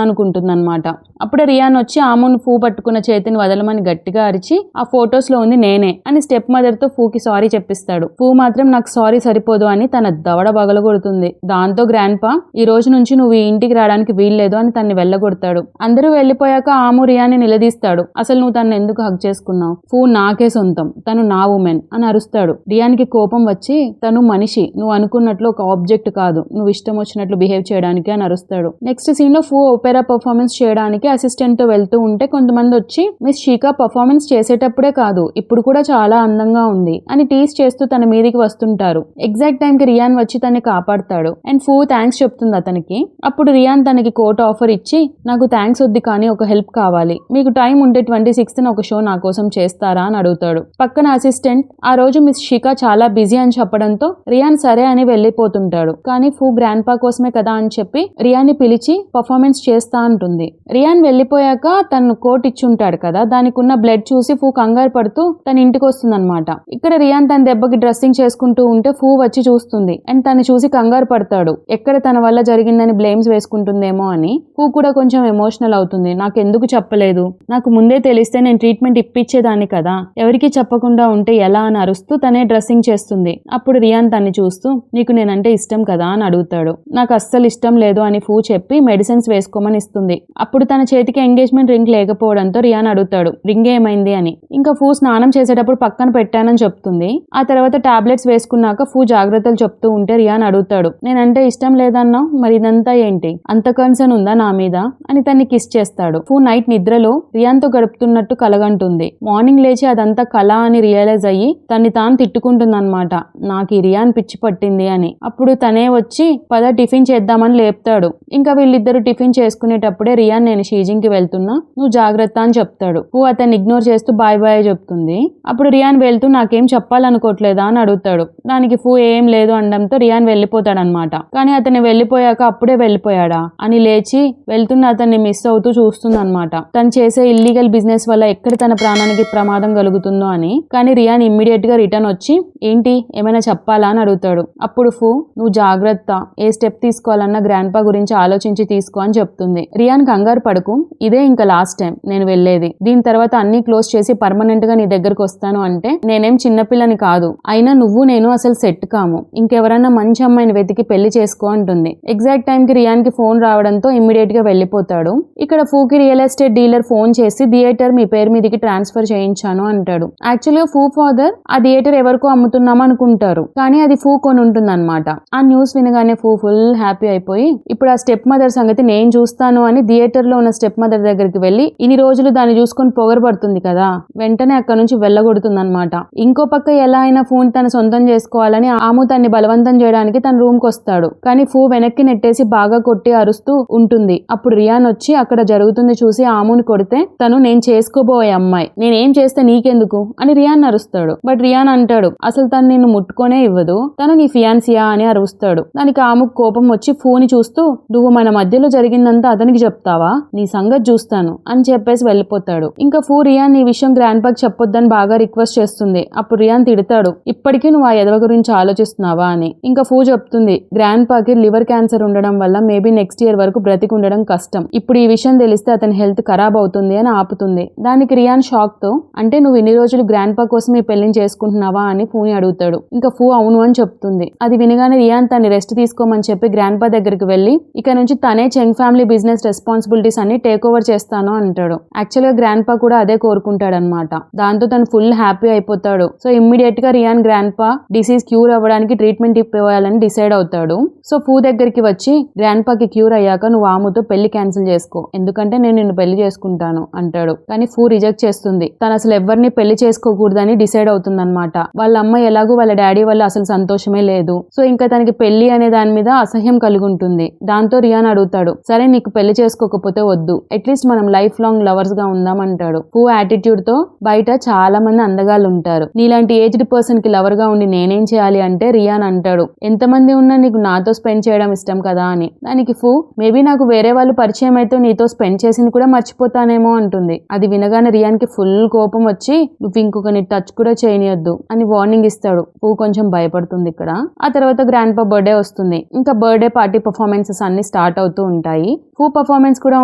S1: అనుకుంటుంది అనమాట. అప్పుడే రియాన్ వచ్చి ఆమెను ఫూ పట్టుకున్న చేతిని వదలమని గట్టిగా అరిచి ఆ ఫొటోస్ లో ఉంది నేనే అని స్టెప్ మదర్ తో ఫూకి సారీ చెప్పిస్తాడు. ఫూ మాత్రం నాకు సారీ సరిపోదు అని తన దవడ బగలగొడుతుంది. దాంతో గ్రాండ్ పా, ఈ రోజు నుంచి నువ్వు ఈ ఇంటికి రావడానికి వీల్లేదు అని తన్ని వెళ్ళగొడతాడు. అందరూ వెళ్ళిపోయాక ఆము రియాన్ని నిలదీస్తాడు. అసలు నువ్వు తను ఎందుకు హగ్ చేసుకున్నావు, ఫూ నాకే సొంతం, తను నా ఉమెన్ అని అరుస్తాడు. రియాన్కి కోపం వచ్చి, తను మనిషి, నువ్వు అనుకున్నట్లు ఒక ఆబ్జెక్ట్ కాదు, నువ్వు ఇష్టం వచ్చినట్లు బిహేవ్ చేయడానికి అని అరుస్తాడు. నెక్స్ట్ సీన్ లో ఫూ ఒపెరా పర్ఫార్మెన్స్ చేయడానికి అసిస్టెంట్ తో వెళ్తూ ఉంటే కొంతమంది వచ్చి మిస్ షీకా పర్ఫార్మెన్స్ చేసేటప్పుడే కాదు ఇప్పుడు కూడా చాలా అందంగా ఉంది అని టీస్ చేస్తూ తన మీదికి వస్తుంటారు. ఎగ్జాక్ట్ టైం కి రియాన్ వచ్చి తనని కాపాడతాడు అండ్ ఫూ థ్యాంక్స్ చెప్తుంది అతనికి. అప్పుడు రియాన్ తనకి కోట్ ఆఫర్ ఇచ్చి, నాకు థ్యాంక్స్ వద్దు కానీ ఒక హెల్ప్ కావాలి, మీకు టైం ఉంటే 26th ఒక షో నా కోసం చేస్తారా అని అడుగుతాడు. పక్కన అసిస్టెంట్ ఆ రోజు మిస్ షికా చాలా బిజీ అని చెప్పడంతో రియాన్ సరే అని వెళ్ళిపోతుంటాడు. కానీ ఫూ గ్రాండ్ పా కోసమే కదా అని చెప్పి రియాన్ ని పిలిచి పర్ఫార్మెన్స్ చేస్తా అంటుంది. రియాన్ వెళ్ళిపోయాక తను కోట్ ఇచ్చుంటాడు కదా, దానికి ఉన్న బ్లడ్ చూసి ఫూ కంగారు పడుతూ తన ఇంటికి వస్తుంది అనమాట. ఇక్కడ రియాన్ తన దెబ్బకి డ్రెస్సింగ్ చేసుకుంటూ ఉంటే ఫూ వచ్చి చూస్తుంది అండ్ తను చూసి కంగారు పడతాడు. ఎక్కడ తన వల్ల జరిగిందని బ్లేమ్స్ వేసుకుంటుందేమో అని. ఫూ కూడా కొంచెం ఎమోషనల్ అవుతుంది. నాకెందుకు చెప్పలేదు, నాకు ముందే తెలిస్తే నేను ట్రీట్మెంట్ ఇప్పించేదాన్ని కదా, ఎవరికి చెప్పకుండా ఉంటే ఎలా అని అరుస్తూ తనే డ్రెస్సింగ్ చేస్తుంది. అప్పుడు రియాన్ తన్ని చూస్తూ, నీకు నేనంటే ఇష్టం కదా అని అడుగుతాడు. నాకు అస్సలు ఇష్టం లేదు అని ఫూ చెప్పి మెడిసిన్స్ వేసుకోమని ఇస్తుంది. అప్పుడు తన చేతికి ఎంగేజ్మెంట్ రింగ్ లేకపోవడంతో రియాన్ అడుగుతాడు రింగ్ ఏమైంది అని. ఇంకా ఫూ స్నానం చేసేటప్పుడు పక్కన పెట్టానని చెప్తుంది. ఆ తర్వాత టాబ్లెట్స్ వేసుకున్నాక ఫూ జాగ్రత్తలు చెప్తూ ఉంటే రియాన్ అడుగుతాడు, నేనంటే ఇష్టం లేదన్నావు, మరి ఇదంతా ఏంటి, అంత కన్సర్న్ ఉందా నా మీద అని తన్ని కిస్ చేస్తాడు. ఫూ నైట్ నిద్రలో రియాన్ తో గడుపుతున్నట్టు కలగంటుంది. మార్నింగ్ లేచి అదంతా కళ అని రియలైజ్ అయ్యి తన్ని తాను తిట్టుకుంటుందన్నమాట, నాకు ఈ రియాన్ పిచ్చి పట్టింది అని. అప్పుడు తనే వచ్చి పద టిఫిన్ చేద్దామని లేపుతాడు. ఇంకా వీళ్ళిద్దరు టిఫిన్ చేసుకునేటప్పుడే రియాన్ నేను షీజింగ్ కి వెళ్తున్నా, నువ్వు జాగ్రత్త అని చెప్తాడు. ఫూ అతన్ని ఇగ్నోర్ చేస్తూ బాయ్ బాయ్ చెప్తుంది. అప్పుడు రియాన్ వెళ్తూ నాకేం చెప్పాలనుకోవట్లేదా అని అడుగుతాడు. దానికి ఫూ ఏం లేదు అనడంతో రియాన్ వెళ్ళిపోతాడనమాట. కానీ అతన్ని వెళ్ళిపోయాక అప్పుడే వెళ్ళిపోయాడా అని లేచి వెళ్తున్న అతన్ని మిస్ అవుతూ చూస్తుందన్నమాట. తను చేసే ఇల్లీగల్ బిజినెస్ వల్ల ఎక్కడ తన ప్రాణానికి ప్రమాదం కలుగుతుందో అని. కానీ రియాన్ ఇమ్మీడియట్ గా రిటర్న్ వచ్చి ఏంటి ఏమైనా చెప్పాలా అని అడుగుతాడు. అప్పుడు ఫూ నువ్వు జాగ్రత్త, ఏ స్టెప్ తీసుకోవాలన్నా గ్రాండ్ పా గురించి ఆలోచించి తీసుకో అని చెప్తుంది. రియాన్ కంగారు పడకు, ఇదే ఇంకా లాస్ట్ టైం నేను వెళ్ళేది, దీని తర్వాత అన్ని క్లోజ్ చేసి పర్మనెంట్ గా నీ దగ్గరకు వస్తాను అంటే నేనేం చిన్నపిల్లని కాదు, అయినా నువ్వు నేను అసలు సెట్ కాము, ఇంకెవరన్నా మంచి అమ్మాయిని వెతికి పెళ్లి చేసుకో అంటుంది. ఎగ్జాక్ట్ టైం కి రియాన్ కి ఫోన్ రావడంతో ఇమ్మీడియట్ గా వెళ్ళిపోతాడు. ఇక్కడ ఫూకి రియల్ ఎస్టేట్ డీలర్ ఫోన్ చేసి థియేటర్ మీ పేరు మీదకి ట్రాన్స్ఫర్ చేయించాను అంటాడు. యాక్చువల్గా ఫూ ఫాదర్ ఆ థియేటర్ ఎవరికో అమ్ముతున్నాం అనుకుంటారు, కానీ అది ఫూ కొని ఉంటుంది అనమాట. ఆ న్యూస్ వినగానే ఫూ ఫుల్ హ్యాపీ అయిపోయి ఇప్పుడు ఆ స్టెప్ మదర్ సంగతి నేను చూస్తాను అని థియేటర్ లో ఉన్న స్టెప్ మదర్ దగ్గరికి వెళ్లి ఇన్ని రోజులు దాన్ని చూసుకొని పొగరపడుతుంది కదా, వెంటనే అక్కడ నుంచి వెళ్ళగొడుతుంది అనమాట. ఇంకో పక్క ఎలా అయినా ఫూని తన సొంతం చేసుకోవాలని ఆము తన్ని బలవంతం చేయడానికి తన రూమ్ కి వస్తాడు. కానీ ఫూ వెనక్కి నెట్టేసి బాగా కొట్టి అరుస్తూ ఉంటుంది. అప్పుడు రియాన్ వచ్చి అక్కడ జరుగుతుంది చూసి ఆముని కొడితే తను నేను చేసుకోబోయే అమ్మాయి, నేనేం చేస్తే నీకెందుకు అని రియాన్ అరుస్తాడు. బట్ రియాన్ అంటాడు అసలు తను నిన్ను ముట్టుకోనే ఇవ్వదు, తను నీ ఫియాన్సియా అని అరుస్తాడు. దానికి ఆముకు కోపం వచ్చి ఫూని చూస్తూ నువ్వు మన మధ్యలో జరిగిందంతా అతనికి చెప్తావా, నీ సంగతి చూస్తాను అని చెప్పేసి వెళ్ళిపోతాడు. ఇంకా ఫూ రియాన్ ఈ విషయం గ్రాండ్ పాకి చెప్పొద్దని బాగా రిక్వెస్ట్ చేస్తుంది. అప్పుడు రియాన్ తిడతాడు, ఇప్పటికీ నువ్వు ఆ ఎదవ గురించి ఆలోచిస్తున్నావా అని. ఇంకా ఫూ చెప్తుంది గ్రాండ్ పాకి లివర్ క్యాన్సర్ ఉండడం వల్ల మేబీ నెక్స్ట్ ఇయర్ వరకు బ్రతికి ఉండడం కష్టం, ఇప్పుడు ఈ విషయం తెలిస్తే అతని హెల్త్ ఖరాబ్ అవుతుంది అని ఆపుతుంది. దానికి రియాన్ షాక్ తో అంటే నువ్వు ఇన్ని రోజులు గ్రాండ్ పా కోసం ఈ పెళ్లిని చేసుకుంటున్నావా అని ఫూని అడుగుతాడు. ఇంకా ఫూ అవును అని చెప్తుంది. అది వినగానే రియాన్ తన్ని రెస్ట్ తీసుకోమని చెప్పి గ్రాండ్ పా దగ్గరికి వెళ్లి ఇక నుంచి తనే చెంగ్ ఫ్యామిలీ బిజినెస్ రెస్పాన్సిబిలిటీస్ అన్ని టేక్ ఓవర్ చేస్తాను అంటాడు. యాక్చువల్ గా గ్రాండ్ పా కూడా అదే కోరుకుంటాడనమాట. దాంతో తను ఫుల్ హ్యాపీ అయిపోతాడు. సో ఇమ్మీడియట్ గా రియాన్ గ్రాండ్ పా డిసీజ్ క్యూర్ అవ్వడానికి ట్రీట్మెంట్ ఇవ్వాలని డిసైడ్ అవుతాడు. సో ఫూ దగ్గరికి వచ్చి గ్రాండ్ పాకి క్యూర్ అయ్యాక నువ్వు ఆముతో పెళ్లి క్యాన్సిల్ చేసుకో, ఎందుకంటే నేను నిన్ను పెళ్లి చేసుకుంటాను అంటాడు. కానీ ఫూ రిజెక్ట్ చేస్తుంది. తను అసలు ఎవరిని పెళ్లి చేసుకోకూడదని డిసైడ్ అవుతుంది అనమాట. వాళ్ళ అమ్మ ఎలాగో వాళ్ళ డాడీ వల్ల అసలు సంతోషమే లేదు. సో ఇంకా తనకి పెళ్లి అనే దాని మీద అసహ్యం కలిగి ఉంటుంది. దాంతో రియాన్ అడుగుతాడు సరే నీకు పెళ్లి చేసుకోకపోతే వద్దు, అట్లీస్ట్ మనం లైఫ్ లాంగ్ లవర్స్ గా ఉందాం అంటాడు. ఫూ యాటిట్యూడ్ తో బయట చాలా మంది అందగాళ్ళు ఉంటారు, నీలాంటి ఏజ్డ్ పర్సన్ కి లవర్ గా ఉండి నేనేం చేయాలి అంటే రియాన్ అంటాడు ఎంతమంది ఉన్నా నీకు నాతో స్పెండ్ చేయడం ఇష్టం కదా అని. దానికి ఫూ మేబీ నాకు వేరే వాళ్ళు పరిచయం అయితే నీతో స్పెండ్ చేసింది కూడా మర్చిపోతానేమో అంటుంది. అది వినగానే రియాన్ కి ఫుల్ కోపం వచ్చి నువ్వు ఇంకొకరిని టచ్ కూడా చేయనియొద్దు అని వార్నింగ్ ఇస్తాడు. ఫూ కొంచెం భయపడుతుంది ఇక్కడ. ఆ తర్వాత గ్రాండ్ పా బర్త్డే వస్తుంది. ఇంకా బర్త్డే పార్టీ పర్ఫార్మెన్సెస్ అన్ని స్టార్ట్ అవుతూ ఉంటాయి. ఫూ పర్ఫార్మెన్స్ కూడా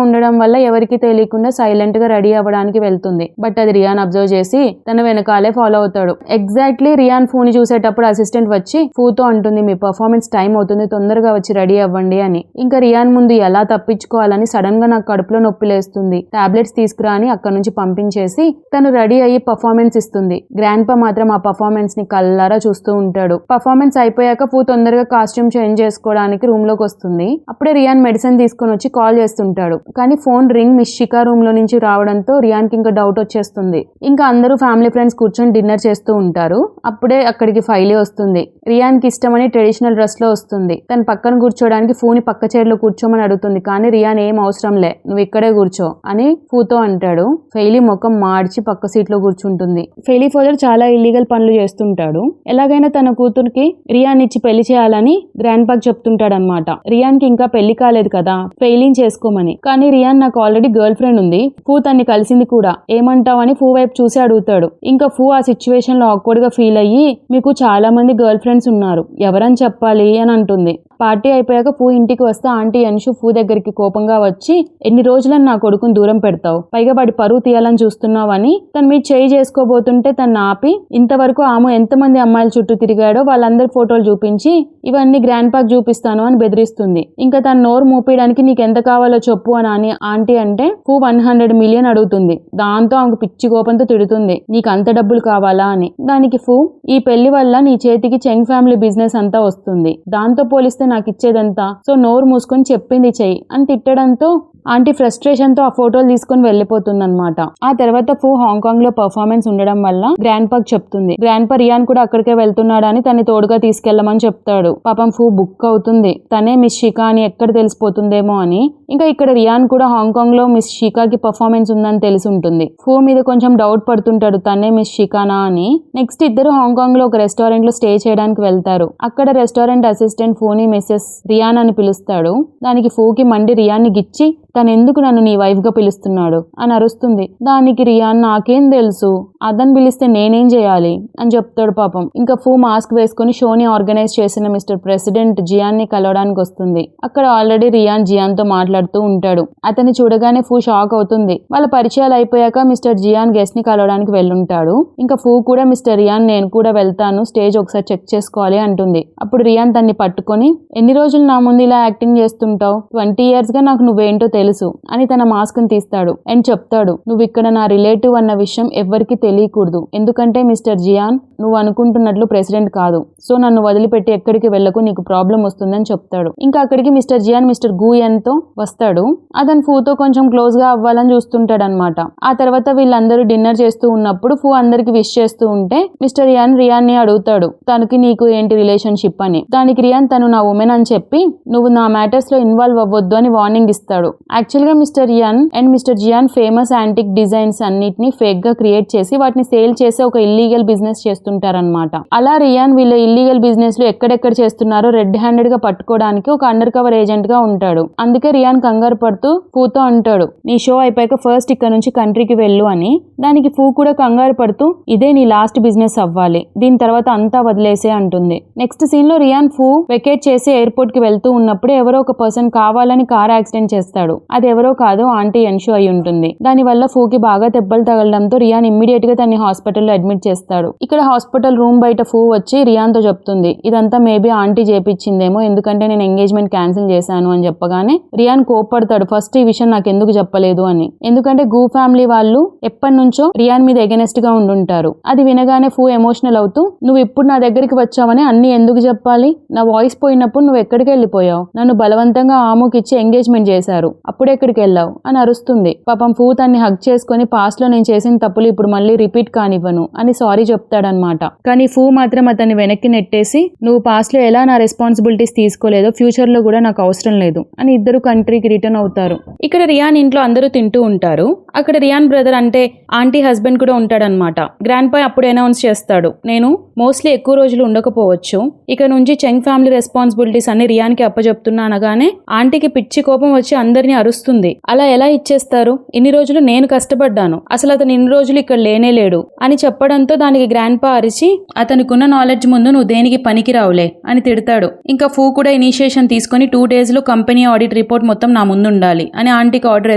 S1: ఉండడం వల్ల ఎవరికి తెలియకుండా సైలెంట్ గా రెడీ అవ్వడానికి వెళ్తుంది. బట్ అది రియాన్ అబ్జర్వ్ చేసి తన వెనకాలే ఫాలో అవుతాడు. ఎగ్జాక్ట్లీ రియాన్ ఫూని చూసేటప్పుడు అసిస్టెంట్ వచ్చి ఫూతో అంటుంది మీ పర్ఫార్మెన్స్ టైం అవుతుంది, తొందరగా వచ్చి రెడీ అవ్వండి అని. ఇంకా రియాన్ ముందు ఎలా తప్పించుకోవాలని సడన్ గా నాకు కడుపులో నొప్పి లేస్తుంది, టాబ్లెట్స్ తీసుకురా అని అక్కడ నుంచి పంపించేసి తను రెడీ అయ్యి పర్ఫార్మెన్స్ ఇస్తుంది. గ్రాండ్ పా మాత్రం ఆ పర్ఫార్మెన్స్ ని కళ్ళారా చూస్తూ ఉంటాడు. పర్ఫార్మెన్స్ అయిపోయాక ఫూ తొందరగా కాస్ట్యూమ్ చేంజ్ చేసుకోవడానికి రూమ్ లోకి వస్తుంది. అప్పుడే రియాన్ మెడిసిన్ తీసుకొని వచ్చి కాల్ చేస్తుంటాడు. కానీ phone ring miss Shikha room లో నుంచి రావడంతో రియాన్ కి ఇంకా డౌట్ వచ్చేస్తుంది. ఇంకా అందరూ ఫ్యామిలీ ఫ్రెండ్స్ కూర్చొని డిన్నర్ చేస్తూ ఉంటారు. అప్పుడే అక్కడికి ఫైలీ వస్తుంది. రియాన్ కి ఇష్టమని ట్రెడిషనల్ డ్రెస్ లో వస్తుంది. తన పక్కన కూర్చోడానికి ఫూని పక్క చైర్లో కూర్చోమని అడుగుతుంది. కానీ రియాన్ ఏం అవసరం లే, నువ్వు ఇక్కడే కూర్చో అని ఫూతో అంటాడు. ఫెయిలీ ముఖం మార్చి పక్క సీట్ లో కూర్చుంటుంది. ఫెయిలీ ఫాదర్ చాలా ఇల్లీగల్ పనులు చేస్తుంటాడు. ఎలాగైనా తన కూతురికి రియాన్ ఇచ్చి పెళ్లి చేయాలని గ్రాండ్ పాక్ చెప్తుంటాడు అనమాట. రియాన్ కి ఇంకా పెళ్లి కాలేదు కదా, ఫెయిలీని చేసుకోమని. కానీ రియాన్ నాకు ఆల్రెడీ గర్ల్ ఫ్రెండ్ ఉంది, ఫూ తన్ని కలిసింది కూడా, ఏమంటావని ఫూ వైపు చూసి అడుగుతాడు. ఇంకా ఫూ ఆ సిచ్యువేషన్ లో ఆక్వర్డ్ గా ఫీల్ అయ్యి మీకు చాలా మంది గర్ల్ ఫ్రెండ్స్ ఉన్నారు, ఎవరని చెప్పాలి అని అంటుంది. పార్టీ అయిపోయాక ఫూ ఇంటికి వస్తే ఆంటీ అన్షు ఫూ దగ్గరికి కోపంగా వచ్చి ఎన్ని రోజులని నా కొడుకుని దూరం పెడతావు, పైగా వాడి పరువు తీయాలని చూస్తున్నావని తన మీద చేయి చేసుకోబోతుంటే తను ఆపి ఇంతవరకు ఆమె ఎంతమంది అమ్మాయిల చుట్టూ తిరిగాడో వాళ్ళందరి ఫోటోలు చూపించి ఇవన్నీ గ్రాండ్ పాక్ చూపిస్తాను అని బెదిరిస్తుంది. ఇంకా తన నోరు మూపేయడానికి నీకు ఎంత కావాలో చెప్పు అని ఆంటీ అంటే ఫూ 100 మిలియన్ అడుగుతుంది. దాంతో ఆమెకు పిచ్చి కోపంతో తిడుతుంది, నీకు అంత డబ్బులు కావాలా అని. దానికి ఫూ ఈ పెళ్లి వల్ల నీ చేతికి చెంగ్ ఫ్యామిలీ బిజినెస్ అంతా వస్తుంది, దాంతో పోలిస్తే నాకు ఇచ్చేదంతా, సో నోరు మూసుకొని చెప్పింది చెయ్యి అని తిట్టడంతో ఆంటీ ఫ్రస్ట్రేషన్ తో ఆ ఫోటోలు తీసుకుని వెళ్ళిపోతుందన్నమాట. ఆ తర్వాత ఫూ హాంకాంగ్ లో పర్ఫార్మెన్స్ ఉండడం వల్ల గ్రాండ్ పాకి చెప్తుంది. గ్రాండ్ పా రియాన్ కూడా అక్కడికే వెళ్తున్నాడని తన్ని తోడుగా తీసుకెళ్లమని చెప్తాడు. పాపం ఫూ బుక్ అవుతుంది. తనే మిస్ షికా అని ఎక్కడ తెలిసిపోతుందేమో అని. ఇంకా ఇక్కడ రియాన్ కూడా హాంకాంగ్ లో మిస్ షికాకి పర్ఫార్మెన్స్ ఉందని తెలిసి ఉంటుంది. ఫూ మీద కొంచెం డౌట్ పడుతుంటాడు తనే మిస్ షికానా అని. నెక్స్ట్ ఇద్దరు హాంకాంగ్ లో ఒక రెస్టారెంట్ లో స్టే చేయడానికి వెళ్తారు. అక్కడ రెస్టారెంట్ అసిస్టెంట్ ఫూని మిస్సెస్ రియాన్ అని పిలుస్తాడు. దానికి ఫూకి మండి రియాన్ ని గిచ్చి తను ఎందుకు నన్ను నీ వైఫ్ గా పిలుస్తున్నాడు అని అరుస్తుంది. దానికి రియాన్ నాకేం తెలుసు, అతను పిలిస్తే నేనేం చేయాలి అని చెప్తాడు పాపం. ఇంకా ఫూ మాస్క్ వేసుకుని షోని ఆర్గనైజ్ చేసిన మిస్టర్ ప్రెసిడెంట్ జియాన్ ని కలవడానికి వస్తుంది. అక్కడ ఆల్రెడీ రియాన్ జియాన్ తో మాట్లాడుతూ ఉంటాడు. అతన్ని చూడగానే ఫూ షాక్ అవుతుంది. వాళ్ళ పరిచయాలు అయిపోయాక మిస్టర్ జియాన్ గెస్ట్ ని కలవడానికి వెళ్ళుంటాడు. ఇంకా ఫూ కూడా మిస్టర్ రియాన్ నేను కూడా వెళ్తాను, స్టేజ్ ఒకసారి చెక్ చేసుకోవాలి అంటుంది. అప్పుడు రియాన్ తన్ని పట్టుకొని ఎన్ని రోజులు నా ముందు ఇలా యాక్టింగ్ చేస్తుంటావు, 20 years గా నాకు నువ్వేంటో తెలుసు అని తన మాస్క్ ని తీస్తాడు అండ్ చెప్తాడు, నువ్వు ఇక్కడ నా రిలేటివ్ అన్న విషయం ఎవ్వరికి తెలియకూడదు. ఎందుకంటే మిస్టర్ జియాన్ నువ్వు అనుకుంటున్నట్లు ప్రెసిడెంట్ కాదు. సో నన్ను వదిలిపెట్టి ఎక్కడికి వెళ్ళకు, నీకు ప్రాబ్లం వస్తుందని చెప్తాడు. ఇంకా అక్కడికి మిస్టర్ జియాన్ మిస్టర్ గుయన్ తో వస్తాడు. అతను ఫూతో కొంచెం క్లోజ్ గా అవ్వాలని చూస్తుంటాడు అనమాట. ఆ తర్వాత వీళ్ళందరూ డిన్నర్ చేస్తూ ఉన్నప్పుడు ఫూ అందరికి విష్ చేస్తూ ఉంటే మిస్టర్ రియాన్ ని అడుగుతాడు తనకి నీకు ఏంటి రిలేషన్షిప్ అని. దానికి రియాన్ తను నా ఉమెన్ అని చెప్పి నువ్వు నా మ్యాటర్స్ లో ఇన్వాల్వ్ అవ్వద్దు అని వార్నింగ్ ఇస్తాడు. యాక్చువల్ గా mister Ryan and mister Zian famous antique designs అన్నిటిని ఫేక్ గా క్రియేట్ చేసి వాటిని సేల్ చేసే ఒక ఇల్లీగల్ బిజినెస్ చేస్తుంటారనమాట. అలా రియాన్ వీళ్ళ ఇల్లీగల్ బిజినెస్ లో ఎక్కడెక్కడ చేస్తున్నారో రెడ్ హ్యాండెడ్ గా పట్టుకోవడానికి ఒక అండర్ కవర్ ఏజెంట్ గా ఉంటాడు. అందుకే రియాన్ కంగారు పడుతూ ఫూతో అంటాడు నీ షో అయిపోయాక ఫస్ట్ ఇక్కడ నుంచి కంట్రీకి వెళ్ళు అని. దానికి ఫూ కూడా కంగారు పడుతూ ఇదే నీ లాస్ట్ బిజినెస్ అవ్వాలి, దీని తర్వాత అంతా వదిలేసే అంటుంది. నెక్స్ట్ సీన్ లో రియాన్ ఫూ వెకేట్ చేసి ఎయిర్పోర్ట్ కి వెళ్తూ ఉన్నప్పుడు ఎవరో ఒక పర్సన్ కావాలని కార్ యాక్సిడెంట్ చేస్తాడు. అది ఎవరో కాదు ఆంటీ ఎన్షు అయి ఉంటుంది. దాని వల్ల ఫూకి బాగా దెబ్బలు తగలడంతో రియాన్ ఇమ్మీడియట్ గా తన్ని హాస్పిటల్లో అడ్మిట్ చేస్తాడు. ఇక్కడ హాస్పిటల్ రూమ్ బయట ఫూ వచ్చి రియాన్ తో చెప్తుంది ఇదంతా మేబీ ఆంటీ చేపించిందేమో, ఎందుకంటే నేను ఎంగేజ్మెంట్ క్యాన్సిల్ చేశాను అని చెప్పగానే రియాన్ కోప్పడతాడు ఫస్ట్ ఈ విషయం నాకు ఎందుకు చెప్పలేదు అని. ఎందుకంటే గు ఫ్యామిలీ వాళ్ళు ఎప్పటి నుంచో రియాన్ మీద ఎగనెస్ట్ గా ఉండుంటారు. అది వినగానే ఫూ ఎమోషనల్ అవుతూ నువ్వు ఇప్పుడు నా దగ్గరికి వచ్చావని అన్ని ఎందుకు చెప్పాలి, నా వాయిస్ పోయినప్పుడు నువ్వు ఎక్కడికి వెళ్ళిపోయావు, నన్ను బలవంతంగా ఆముకిచ్చి ఎంగేజ్మెంట్ చేశారు, అప్పుడెక్కడికి వెళ్ళావు అని అరుస్తుంది. పాపం ఫూ తన్ని హగ్ చేసుకుని పాస్ట్ లో నేను చేసిన తప్పులు ఇప్పుడు మళ్ళీ రిపీట్ కానివ్వను అని సారీ చెప్తాడనమాట. కానీ ఫూ మాత్రం అతన్ని వెనక్కి నెట్టేసి నువ్వు పాస్ట్ లో ఎలా నా రెస్పాన్సిబిలిటీస్ తీసుకోలేదో ఫ్యూచర్ లో కూడా నాకు అవసరం లేదు అని ఇద్దరు కంట్రీకి రిటర్న్ అవుతారు. ఇక్కడ రియాన్ ఇంట్లో అందరూ తింటూ ఉంటారు. అక్కడ రియాన్ బ్రదర్ అంటే ఆంటీ హస్బెండ్ కూడా ఉంటాడనమాట. గ్రాండ్ పా అప్పుడు అనౌన్స్ చేస్తాడు నేను మోస్ట్లీ ఎక్కువ రోజులు ఉండకపోవచ్చు, ఇక నుంచి చెంగ్ ఫ్యామిలీ రెస్పాన్సిబిలిటీస్ అన్ని రియాన్ కి అప్పచెప్తున్నా అనగానే ఆంటీకి పిచ్చి కోపం వచ్చి అందరినీ అరుస్తుంది. అలా ఎలా ఇచ్చేస్తారు, ఇన్ని రోజులు నేను కష్టపడ్డాను, అసలు అతను ఇన్ని రోజులు ఇక్కడ లేనే లేడు అని చెప్పడంతో దానికి గ్రాండ్ పా అరిచి అతనికున్న నాలెడ్జ్ ముందు నువ్వు దేనికి పనికి రావులే అని తిడతాడు. ఇంకా ఫూ కూడా ఇనిషియేషన్ తీసుకుని 2 days లో కంపెనీ ఆడిట్ రిపోర్ట్ మొత్తం నా ముందు ఉండాలి అని ఆంటీకి ఆర్డర్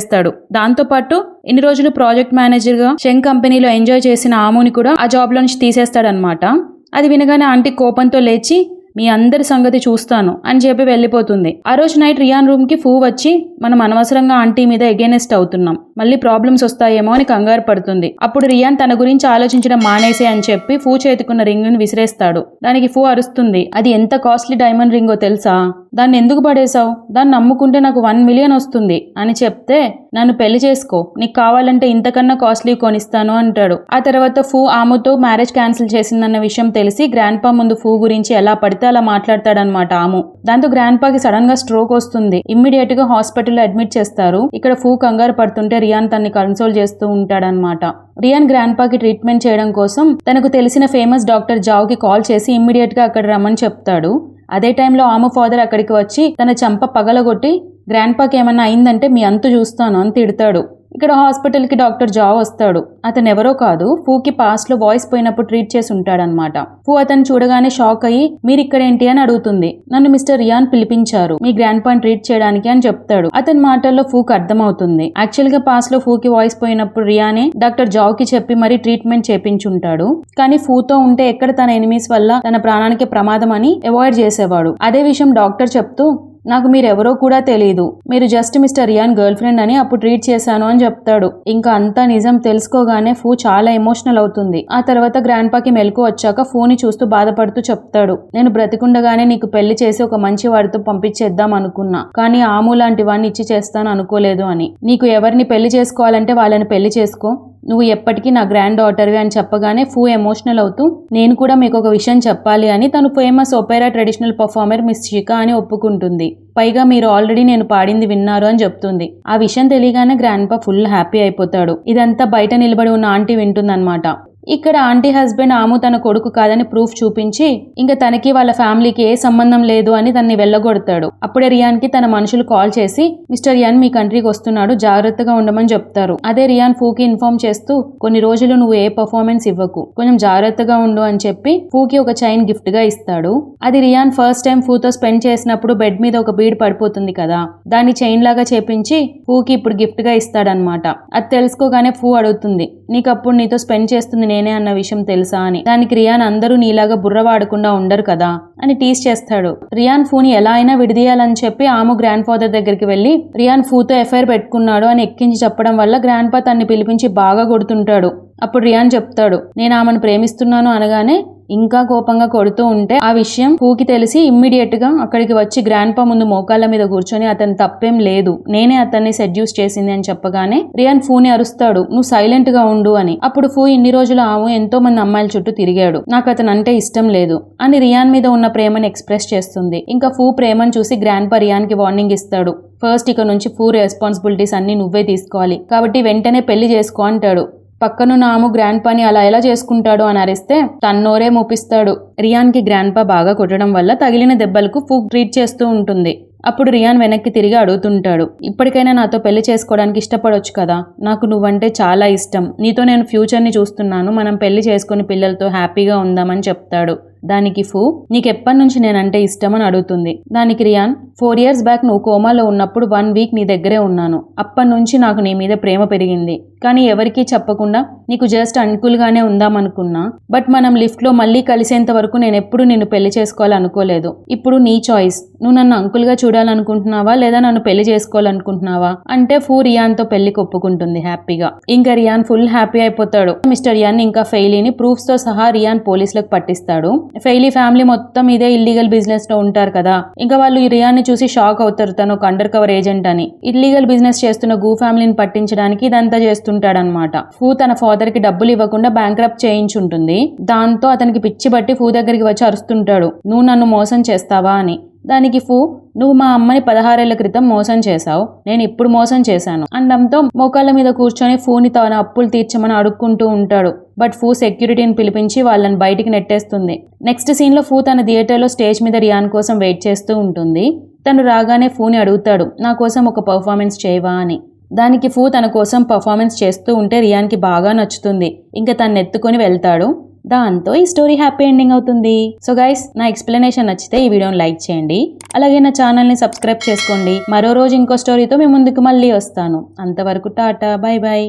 S1: ఇస్తాడు. దాంతో పాటు ఇన్ని రోజులు ప్రాజెక్ట్ మేనేజర్ గా షెంగ్ కంపెనీలో ఎంజాయ్ చేసిన ఆముని కూడా ఆ జాబ్ లో నుంచి తీసేస్తాడనమాట. అది వినగానే ఆంటీ కోపంతో లేచి మీ అందరి సంగతి చూస్తాను అని చెప్పి వెళ్ళిపోతుంది. ఆ రోజు నైట్ రియాన్ రూమ్ కి ఫూ వచ్చి మనం అనవసరంగా ఆంటీ మీద ఎగెనెస్ట్ అవుతున్నాం, మళ్ళీ ప్రాబ్లమ్స్ వస్తాయేమో అని కంగారు పడుతుంది. అప్పుడు రియాన్ తన గురించి ఆలోచించడం మానేసే అని చెప్పి ఫూ చేతికున్న రింగ్ ని విసిరేస్తాడు. దానికి ఫూ అరుస్తుంది అది ఎంత కాస్ట్లీ డైమండ్ రింగో తెలుసా, దాన్ని ఎందుకు పడేశావు, దాన్ని నమ్ముకుంటే నాకు 1 million వస్తుంది అని చెప్తే నన్ను పెళ్లి చేసుకో, నీకు కావాలంటే ఇంతకన్నా కాస్ట్లీ కొనిస్తాను అంటాడు. ఆ తర్వాత ఫూ ఆముతో మ్యారేజ్ క్యాన్సిల్ చేసిందన్న విషయం తెలిసి గ్రాండ్ పా ముందు ఫూ గురించి ఎలా పడితే అలా మాట్లాడతాడనమాట ఆము. దాంతో గ్రాండ్ పాకి సడన్ గా స్ట్రోక్ వస్తుంది. ఇమ్మీడియట్ గా హాస్పిటల్లో అడ్మిట్ చేస్తారు. ఇక్కడ ఫూ కంగారు పడుతుంటే రియాన్ తన్ని కన్సోల్ చేస్తూ ఉంటాడనమాట. రియాన్ గ్రాండ్ పాకి ట్రీట్మెంట్ చేయడం కోసం తనకు తెలిసిన ఫేమస్ డాక్టర్ జావ్ కి కాల్ చేసి ఇమ్మీడియట్ గా అక్కడ రమ్మని చెప్తాడు. అదే టైంలో ఆము ఫాదర్ అక్కడికి వచ్చి తన చంప పగలగొట్టి గ్రాండ్ పాకి ఏమన్నా అయిందంటే మీ అంతు చూస్తాను అని తిడతాడు. ఇక్కడ హాస్పిటల్ కి డాక్టర్ జావ్ వస్తాడు. అతను ఎవరో కాదు, ఫూకి పాస్ట్ లో వాయిస్ పోయినప్పుడు ట్రీట్ చేసి ఉంటాడనమాట. ఫూ అతను చూడగానే షాక్ అయ్యి మీరు ఇక్కడేంటి అని అడుగుతుంది. నన్ను మిస్టర్ రియాన్ పిలిపించారు మీ గ్రాండ్ పాని ట్రీట్ చేయడానికి అని చెప్తాడు. అతని మాటల్లో ఫూకి అర్థమవుతుంది యాక్చువల్ గా పాస్ట్ లో ఫూకి వాయిస్ పోయినప్పుడు రియానే డాక్టర్ జావ్ కి చెప్పి మరీ ట్రీట్మెంట్ చేపించుంటాడు. కానీ ఫూతో ఉంటే ఎక్కడ తన ఎనిమీస్ వల్ల తన ప్రాణానికి ప్రమాదం అని అవాయిడ్ చేసేవాడు. అదే విషయం డాక్టర్ చెప్తూ నాకు మీరెవరో కూడా తెలియదు, మీరు just mister Ryan girl friend అని అప్పుడు ట్రీట్ చేశాను అని చెప్తాడు. ఇంకా అంతా నిజం తెలుసుకోగానే ఫూ చాలా ఎమోషనల్ అవుతుంది. ఆ తర్వాత గ్రాండ్ పాకి మెలకు వచ్చాక ఫూని చూస్తూ బాధపడుతూ చెప్తాడు, నేను బ్రతికుండగానే నీకు పెళ్లి చేసి ఒక మంచి వాడితో పంపించేద్దాం అనుకున్నా, కానీ ఆము లాంటి వాడిని ఇచ్చి చేస్తాను అనుకోలేదు అని. నీకు ఎవరిని పెళ్లి చేసుకోవాలంటే వాళ్ళని పెళ్లి చేసుకో, నువ్వు ఎప్పటికీ నా గ్రాండ్ డాటర్వి అని చెప్పగానే ఫూ ఎమోషనల్ అవుతూ నేను కూడా మీకు ఒక విషయం చెప్పాలి అని తను famous Opera traditional performer miss Shikha అని ఒప్పుకుంటుంది. పైగా మీరు ఆల్రెడీ నేను పాడింది విన్నారు అని చెప్తుంది. ఆ విషయం తెలియగానే గ్రాండ్ పా ఫుల్ హ్యాపీ అయిపోతాడు. ఇదంతా బయట నిలబడి ఉన్న ఆంటీ వింటుందన్నమాట. ఇక్కడ ఆంటీ హస్బెండ్ ఆము తన కొడుకు కాదని ప్రూఫ్ చూపించి ఇంకా తనకి వాళ్ళ ఫ్యామిలీకి ఏ సంబంధం లేదు అని తన్ని వెళ్ళగొడతాడు. అప్పుడే రియాన్ కి తన మనుషులు కాల్ చేసి మిస్టర్ రియాన్ మీ కంట్రీకి వస్తున్నాడు, జాగ్రత్తగా ఉండమని చెప్తారు. అదే రియాన్ ఫూకి ఇన్ఫార్మ్ చేస్తూ కొన్ని రోజులు నువ్వు ఏ పర్ఫార్మెన్స్ ఇవ్వకు, కొంచెం జాగ్రత్తగా ఉండు అని చెప్పి ఫూకి ఒక చైన్ గిఫ్ట్ గా ఇస్తాడు. అది రియాన్ ఫస్ట్ టైం ఫూతో స్పెండ్ చేసినప్పుడు బెడ్ మీద ఒక బీడ్ పడిపోతుంది కదా, దాన్ని చైన్ లాగా చేపించి ఫూకి ఇప్పుడు గిఫ్ట్ గా ఇస్తాడనమాట. అది తెలుసుకోగానే ఫూ అడుగుతుంది, నీకు అప్పుడు నీతో స్పెండ్ చేస్తుంది నేనే అన్న విషయం తెలుసా అని. దానికి రియాన్ అందరూ నీలాగా బుర్ర వాడకుండా ఉండరు కదా అని టీస్ చేస్తాడు. రియాన్ ఫూని ఎలా అయినా విడదీయాలని చెప్పి ఆము గ్రాండ్ ఫాదర్ దగ్గరికి వెళ్లి రియాన్ ఫూతో ఎఫ్ఐఆర్ పెట్టుకున్నాడు అని ఎక్కించి చెప్పడం వల్ల గ్రాండ్ పా తన్ని పిలిపించి బాగా కొడుతుంటాడు. అప్పుడు రియాన్ చెప్తాడు, నేను ఆమెను ప్రేమిస్తున్నాను అనగానే ఇంకా కోపంగా కొడుతూ ఉంటే ఆ విషయం ఫూకి తెలిసి ఇమ్మీడియట్ గా అక్కడికి వచ్చి గ్రాండ్ పా ముందు మోకాళ్ళ మీద కూర్చొని అతని తప్పేం లేదు, నేనే అతన్ని సెడ్యూస్ చేసింది అని చెప్పగానే రియాన్ ఫూని అరుస్తాడు, నువ్వు సైలెంట్ గా ఉండు అని. అప్పుడు ఫూ ఇన్ని రోజులు ఆమె ఎంతో మంది అమ్మాయిల చుట్టూ తిరిగాడు, నాకు అతను అంటే ఇష్టం లేదు అని రియాన్ మీద ఉన్న ప్రేమని ఎక్స్ప్రెస్ చేస్తుంది. ఇంకా ఫూ ప్రేమను చూసి గ్రాండ్ పా రియాన్ కి వార్నింగ్ ఇస్తాడు, ఫస్ట్ ఇక నుంచి ఫూ రెస్పాన్సిబిలిటీస్ అన్ని నువ్వే తీసుకోవాలి, కాబట్టి వెంటనే పెళ్లి చేసుకో అంటాడు. పక్కనున్న ఆము గ్రాండ్ పాని అలా ఎలా చేసుకుంటాడు అని అరిస్తే తన్నోరే మూపిస్తాడు. రియాన్ కి గ్రాండ్ పా బాగా కొట్టడం వల్ల తగిలిన దెబ్బలకు ఫూ ట్రీట్ చేస్తూ ఉంటుంది. అప్పుడు రియాన్ వెనక్కి తిరిగి అడుగుతుంటాడు, ఇప్పటికైనా నాతో పెళ్లి చేసుకోవడానికి ఇష్టపడొచ్చు కదా, నాకు నువ్వంటే చాలా ఇష్టం, నీతో నేను ఫ్యూచర్ని చూస్తున్నాను, మనం పెళ్లి చేసుకుని పిల్లలతో హ్యాపీగా ఉందామని చెప్తాడు. దానికి ఫూ నీకెప్పటి నుంచి నేనంటే ఇష్టం అని అడుగుతుంది. దానికి రియాన్ 4 years బ్యాక్ నువ్వు కోమాలో ఉన్నప్పుడు 1 week నీ దగ్గరే ఉన్నాను, అప్పటి నుంచి నాకు నీ మీద ప్రేమ పెరిగింది, కానీ ఎవరికీ చెప్పకుండా నీకు జస్ట్ అంకుల్గానే ఉందామనుకున్నా, బట్ మనం లిఫ్ట్లో మళ్ళీ కలిసేంత వరకు నేను ఎప్పుడు నిన్ను పెళ్లి చేసుకోవాలనుకోలేదు. ఇప్పుడు నీ చాయిస్, నువ్వు నన్ను అంకుల్గా చూడాలనుకుంటున్నావా లేదా నన్ను పెళ్లి చేసుకోవాలనుకుంటున్నావా అంటే ఫూ రియాన్తో పెళ్లికి ఒప్పుకుంటుంది హ్యాపీగా. ఇంకా రియాన్ ఫుల్ హ్యాపీ అయిపోతాడు. మిస్టర్ రియాన్ ఇంకా ఫెయిలీని ప్రూఫ్స్తో సహా రియాన్ పోలీసులకు పట్టిస్తాడు. ఫెయిలీ ఫ్యామిలీ మొత్తం ఇదే ఇల్లీగల్ బిజినెస్ లో ఉంటారు కదా, ఇంకా వాళ్ళు ఈ రియాన్ ని చూసి షాక్ అవుతారు, తను ఒక అండర్ కవర్ ఏజెంట్ అని. ఇల్లీగల్ బిజినెస్ చేస్తున్న గూ ఫ్యామిలీని పట్టించడానికి ఇదంతా చేస్తుంటాడనమాట. ఫూ తన ఫాదర్ కి డబ్బులు ఇవ్వకుండా బ్యాంక్రప్ట్ చేయించుంటుంది. దాంతో అతనికి పిచ్చి బట్టి ఫూ దగ్గరికి వచ్చి అరుస్తుంటాడు, నువ్వు నన్ను మోసం చేస్తావా అని. దానికి ఫూ నువ్వు మా అమ్మని 16 ఏళ్ల క్రితం మోసం చేశావు, నేను ఇప్పుడు మోసం చేశాను అనడంతో మోకాళ్ళ మీద కూర్చొని ఫూని తన అప్పులు తీర్చమని అడుక్కుంటూ ఉంటాడు. బట్ ఫూ సెక్యూరిటీని పిలిపించి వాళ్ళని బయటికి నెట్టేస్తుంది. నెక్స్ట్ సీన్ లో ఫూ తన థియేటర్లో స్టేజ్ మీద రియాన్ కోసం వెయిట్ చేస్తూ ఉంటుంది. తను రాగానే ఫూని అడుగుతాడు, నా కోసం ఒక పర్ఫార్మెన్స్ చేయవా అని. దానికి ఫూ తన కోసం పర్ఫార్మెన్స్ చేస్తూ ఉంటే రియాన్కి బాగా నచ్చుతుంది. ఇంకా తను ఎత్తుకొని వెళ్తాడు. దాంతో ఈ స్టోరీ హ్యాపీ ఎండింగ్ అవుతుంది. సో గైస్, నా ఎక్స్ప్లెనేషన్ నచ్చితే ఈ వీడియోని లైక్ చేయండి, అలాగే నా ఛానల్ని సబ్స్క్రైబ్ చేసుకోండి. మరో రోజు ఇంకో స్టోరీతో మీ ముందుకు మళ్ళీ వస్తాను. అంతవరకు టాటా, బై బై.